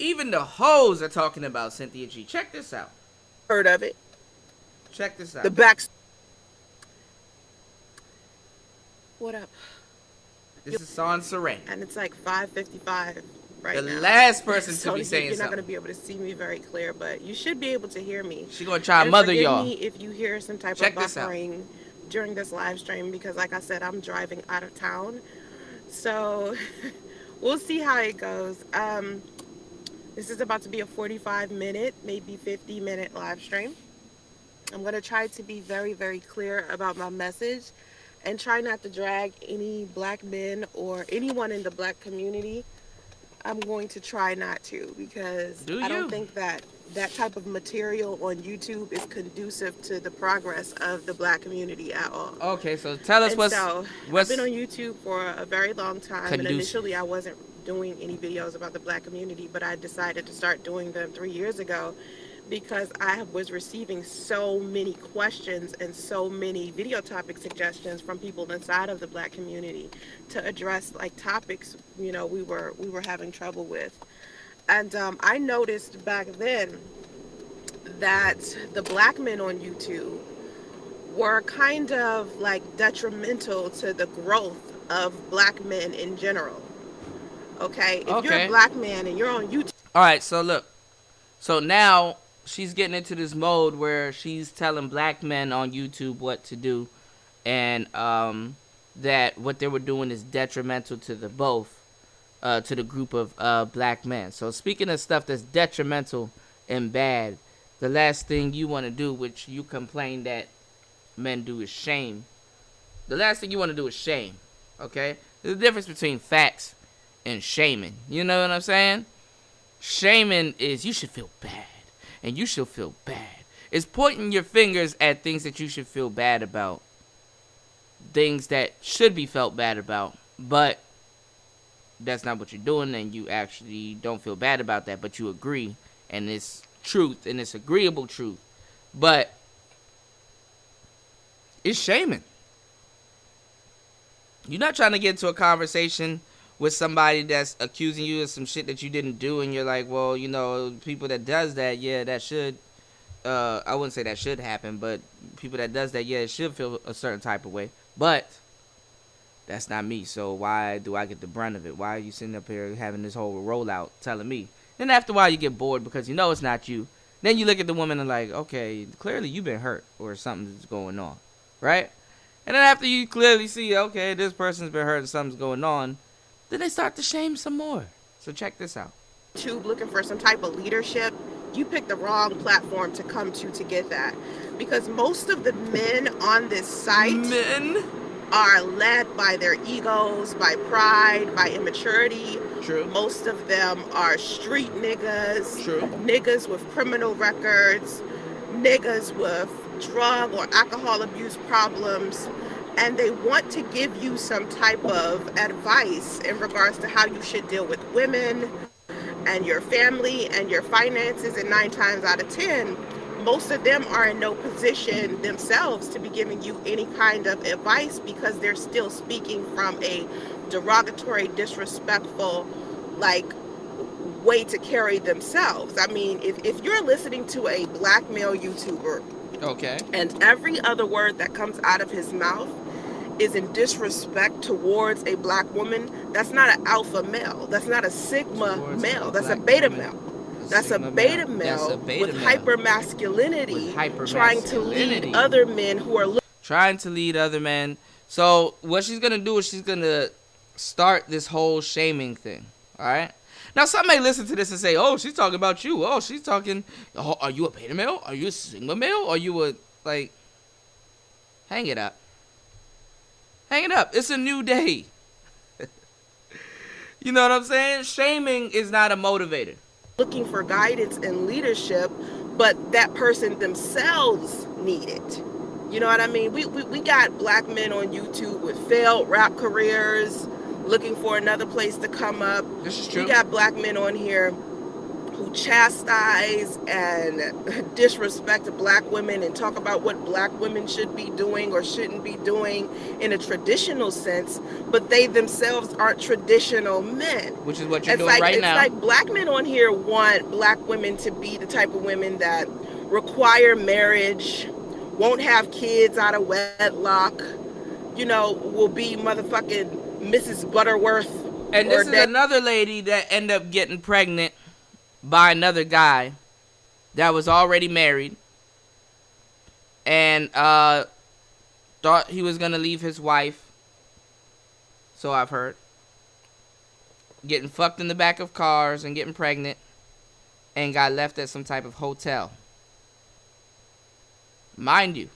even the hoes are talking about Cynthia G. Check this out. Heard of it. Check this out. The back. What up? This is Son Saray. And it's like 5:55 right now. The last person so to be saying you're something. Not going to be able to see me very clear, but you should be able to hear me. She's going to try to mother y'all. Forgive me if you hear some type of buffering during this live stream, because like I said, I'm driving out of town. So we'll see how it goes. This is about to be a 45-minute, maybe 50-minute live stream. I'm going to try to be very, very clear about my message and try not to drag any black men or anyone in the black community. I'm going to try not to, because I don't think that that type of material on YouTube is conducive to the progress of the black community at all. Okay, so tell us what's I've been on YouTube for a very long time, and initially I wasn't doing any videos about the black community, but I decided to start doing them 3 years ago because I was receiving so many questions and so many video topic suggestions from people inside of the black community to address like topics, you know, we were having trouble with. And I noticed back then that the black men on YouTube were kind of like detrimental to the growth of black men in general. Okay? If you're a black man and you're on YouTube. All right, so look. So now she's getting into this mode where she's telling black men on YouTube what to do, and that what they were doing is detrimental to the to the group of black men. So speaking of stuff that's detrimental and bad, the last thing you want to do, which you complain that men do, is shame. The last thing you want to do is shame. Okay? There's a difference between facts and shaming. You know what I'm saying? Shaming is you should feel bad. And you should feel bad. It's pointing your fingers at things that you should feel bad about. Things that should be felt bad about. But that's not what you're doing, and you actually don't feel bad about that, but you agree. And it's truth, and it's agreeable truth. But it's shaming. You're not trying to get into a conversation with somebody that's accusing you of some shit that you didn't do, and you're like, well, you know, people that does that, yeah, that should, I wouldn't say that should happen, but people that does that, yeah, it should feel a certain type of way, but that's not me, so why do I get the brunt of it? Why are you sitting up here having this whole rollout telling me? Then after a while, you get bored because you know it's not you. Then you look at the woman and like, okay, clearly you've been hurt or something's going on, right? And then after you clearly see, okay, this person's been hurt and something's going on, then they start to shame some more. So check this out. YouTube looking for some type of leadership, you picked the wrong platform to come to get that. Because most of the men on this site are led by their egos, by pride, by immaturity. True. Most of them are street niggas. True. Niggas with criminal records. Niggas with drug or alcohol abuse problems. And they want to give you some type of advice in regards to how you should deal with women and your family and your finances. And 9 times out of 10, most of them are in no position themselves to be giving you any kind of advice because they're still speaking from a derogatory, disrespectful, like, way to carry themselves. I mean, if you're listening to a black male YouTuber, okay, and every other word that comes out of his mouth is in disrespect towards a black woman, that's not an alpha male. That's not a sigma male. That's a beta male. That's a beta male with hyper-masculinity, trying to lead other men who are trying to lead other men. So what she's going to do is she's going to start this whole shaming thing, all right? Now, some may listen to this and say, oh, she's talking about you. Oh, she's talking, oh, are you a beta male? Are you a sigma male? Are you a, like, hang it up. Hang it up. It's a new day. You know what I'm saying? Shaming is not a motivator. Looking for guidance and leadership, but that person themselves need it. You know what I mean? We got black men on YouTube with failed rap careers, looking for another place to come up. This is true. We got black men on here who chastise and disrespect black women and talk about what black women should be doing or shouldn't be doing in a traditional sense, but they themselves aren't traditional men. Which is what you're doing right now. It's like black men on here want black women to be the type of women that require marriage, won't have kids out of wedlock, you know, will be motherfucking Mrs. Butterworth. And this is another lady that ended up getting pregnant by another guy that was already married and thought he was going to leave his wife. So I've heard. getting fucked in the back of cars and getting pregnant, and got left at some type of hotel. Mind you,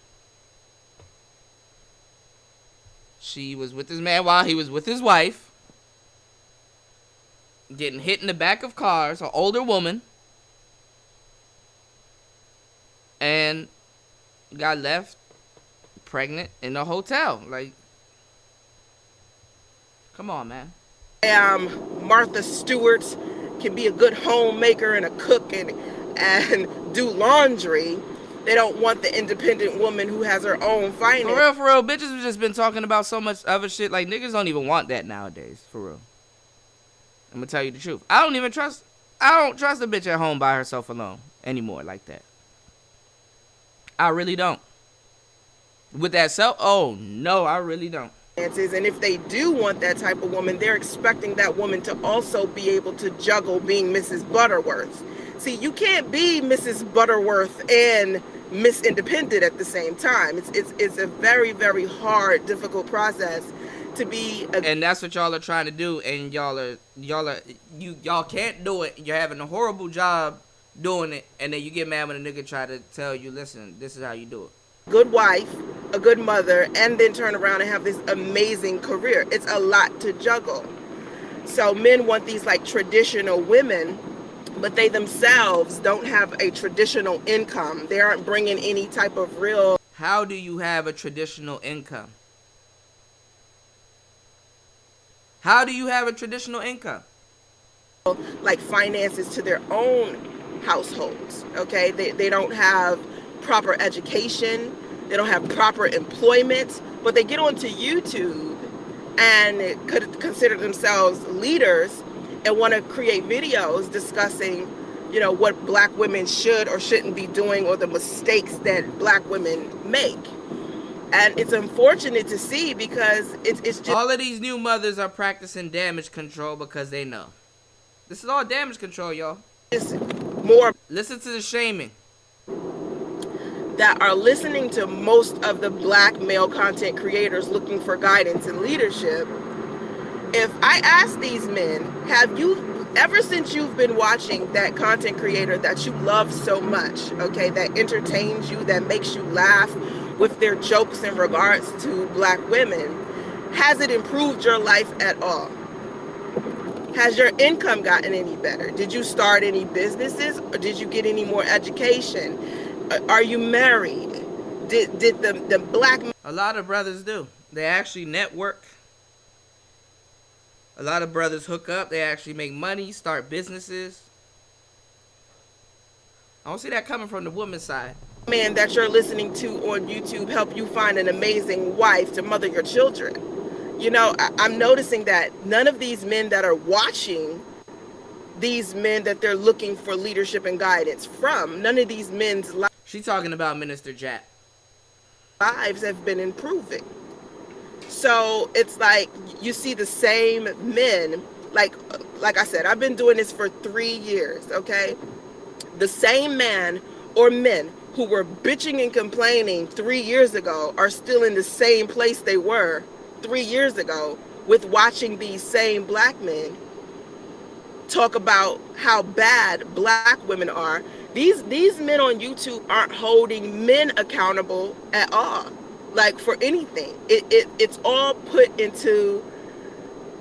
she was with this man while he was with his wife, getting hit in the back of cars, an older woman, and got left pregnant in a hotel. Like, come on, man. Martha Stewart can be a good homemaker and a cook and do laundry. They don't want the independent woman who has her own finance. For real, bitches have just been talking about so much other shit. Like, niggas don't even want that nowadays, for real. I'm gonna tell you the truth. I don't trust a bitch at home by herself alone anymore like that. I really don't. With that self, oh no, I really don't. And if they do want that type of woman, they're expecting that woman to also be able to juggle being Mrs. Butterworth. See, you can't be Mrs. Butterworth and Miss Independent at the same time. It's a very, very hard, difficult process to be. And that's what y'all are trying to do, and y'all can't do it. You're having a horrible job doing it, and then you get mad when a nigga try to tell you, listen, this is how you do it. Good wife, a good mother, and then turn around and have this amazing career. It's a lot to juggle. So men want these like traditional women, but they themselves don't have a traditional income. They aren't bringing any type of real. How do you have a traditional income? How do you have a traditional income? Like finances to their own households, okay? They don't have proper education. They don't have proper employment, but they get onto YouTube and could consider themselves leaders and want to create videos discussing, what black women should or shouldn't be doing or the mistakes that black women make. And it's unfortunate to see because it's just... All of these new mothers are practicing damage control because they know. This is all damage control, y'all. It's more... Listen to the shaming. That are listening to most of the black male content creators looking for guidance and leadership. If I ask these men, have you, ever since you've been watching that content creator that you love so much, okay, that entertains you, that makes you laugh with their jokes in regards to black women, has it improved your life at all? Has your income gotten any better? Did you start any businesses or did you get any more education? Are you married? Did the black... A lot of brothers do. They actually network. A lot of brothers hook up. They actually make money, start businesses. I don't see that coming from the woman's side. Man that you're listening to on YouTube help you find an amazing wife to mother your children. I'm noticing that none of these men that are watching these men that they're looking for leadership and guidance from, none of these men's lives... She's talking about Minister Jack. Lives have been improving. So it's like you see the same men, like I said, I've been doing this for 3 years, okay? The same man or men who were bitching and complaining 3 years ago are still in the same place they were 3 years ago with watching these same black men talk about how bad black women are. These men on YouTube aren't holding men accountable at all, like for anything. It's all put into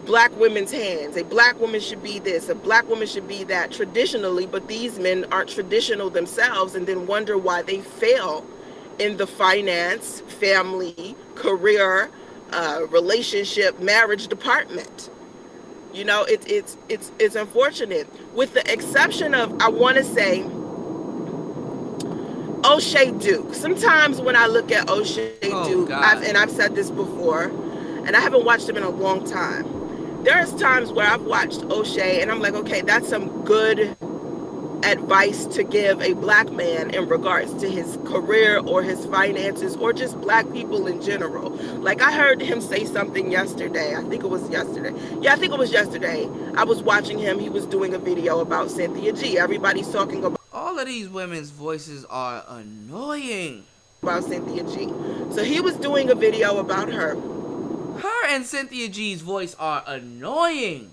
black women's hands. A black woman should be this, a black woman should be that traditionally, but these men aren't traditional themselves and then wonder why they fail in the finance, family, career, relationship, marriage department. It's unfortunate. With the exception of, I want to say, O'Shea Duke. Sometimes when I look at O'Shea Duke, I've said this before, and I haven't watched him in a long time. There's times where I've watched O'Shea, and I'm like, okay, that's some good advice to give a black man in regards to his career or his finances or just black people in general. Like I heard him say something yesterday. I think it was yesterday. Yeah, I think it was yesterday. I was watching him. He was doing a video about Cynthia G. Everybody's talking about... All of these women's voices are annoying. About Cynthia G. So he was doing a video about her. Her and Cynthia G's voice are annoying.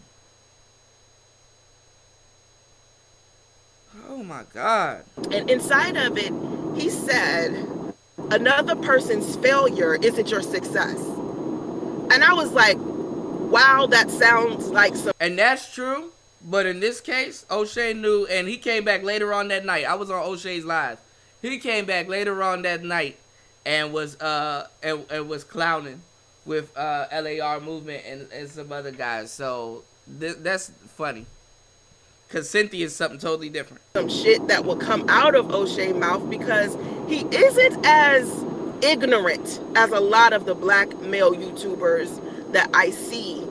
Oh my God. And inside of it, he said, another person's failure isn't your success. And I was like, wow, that sounds like some. And that's true. But in this case, O'Shea knew, and he came back later on that night. I was on O'Shea's live. He came back later on that night and was was clowning with LAR Movement and some other guys. So that's funny. Because Cynthia is something totally different. Some shit that will come out of O'Shea's mouth because he isn't as ignorant as a lot of the black male YouTubers that I see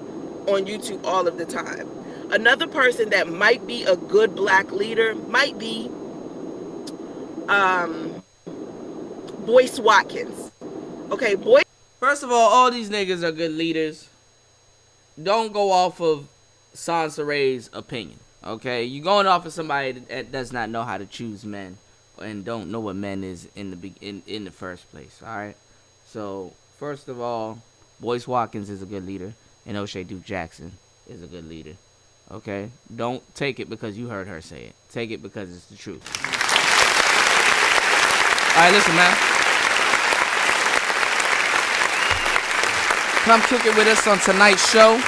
on YouTube all of the time. Another person that might be a good black leader might be Boyce Watkins. Okay, Boyce. First of all these niggas are good leaders. Don't go off of Sansare's opinion. Okay, you're going off of somebody that does not know how to choose men and don't know what men is in the first place. All right. So first of all, Boyce Watkins is a good leader, and O'Shea Duke Jackson is a good leader. Okay, don't take it because you heard her say it. Take it because it's the truth. All right, listen, man. Come kick it with us on tonight's show.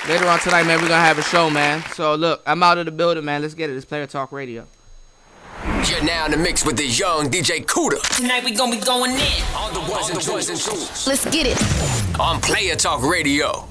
Later on tonight, man, we're going to have a show, man. So, look, I'm out of the building, man. Let's get it. It's Player Talk Radio. You're now in the mix with the young DJ Cuda. Tonight we gonna be going in. On the ones and twos. Let's get it. On Player Talk Radio.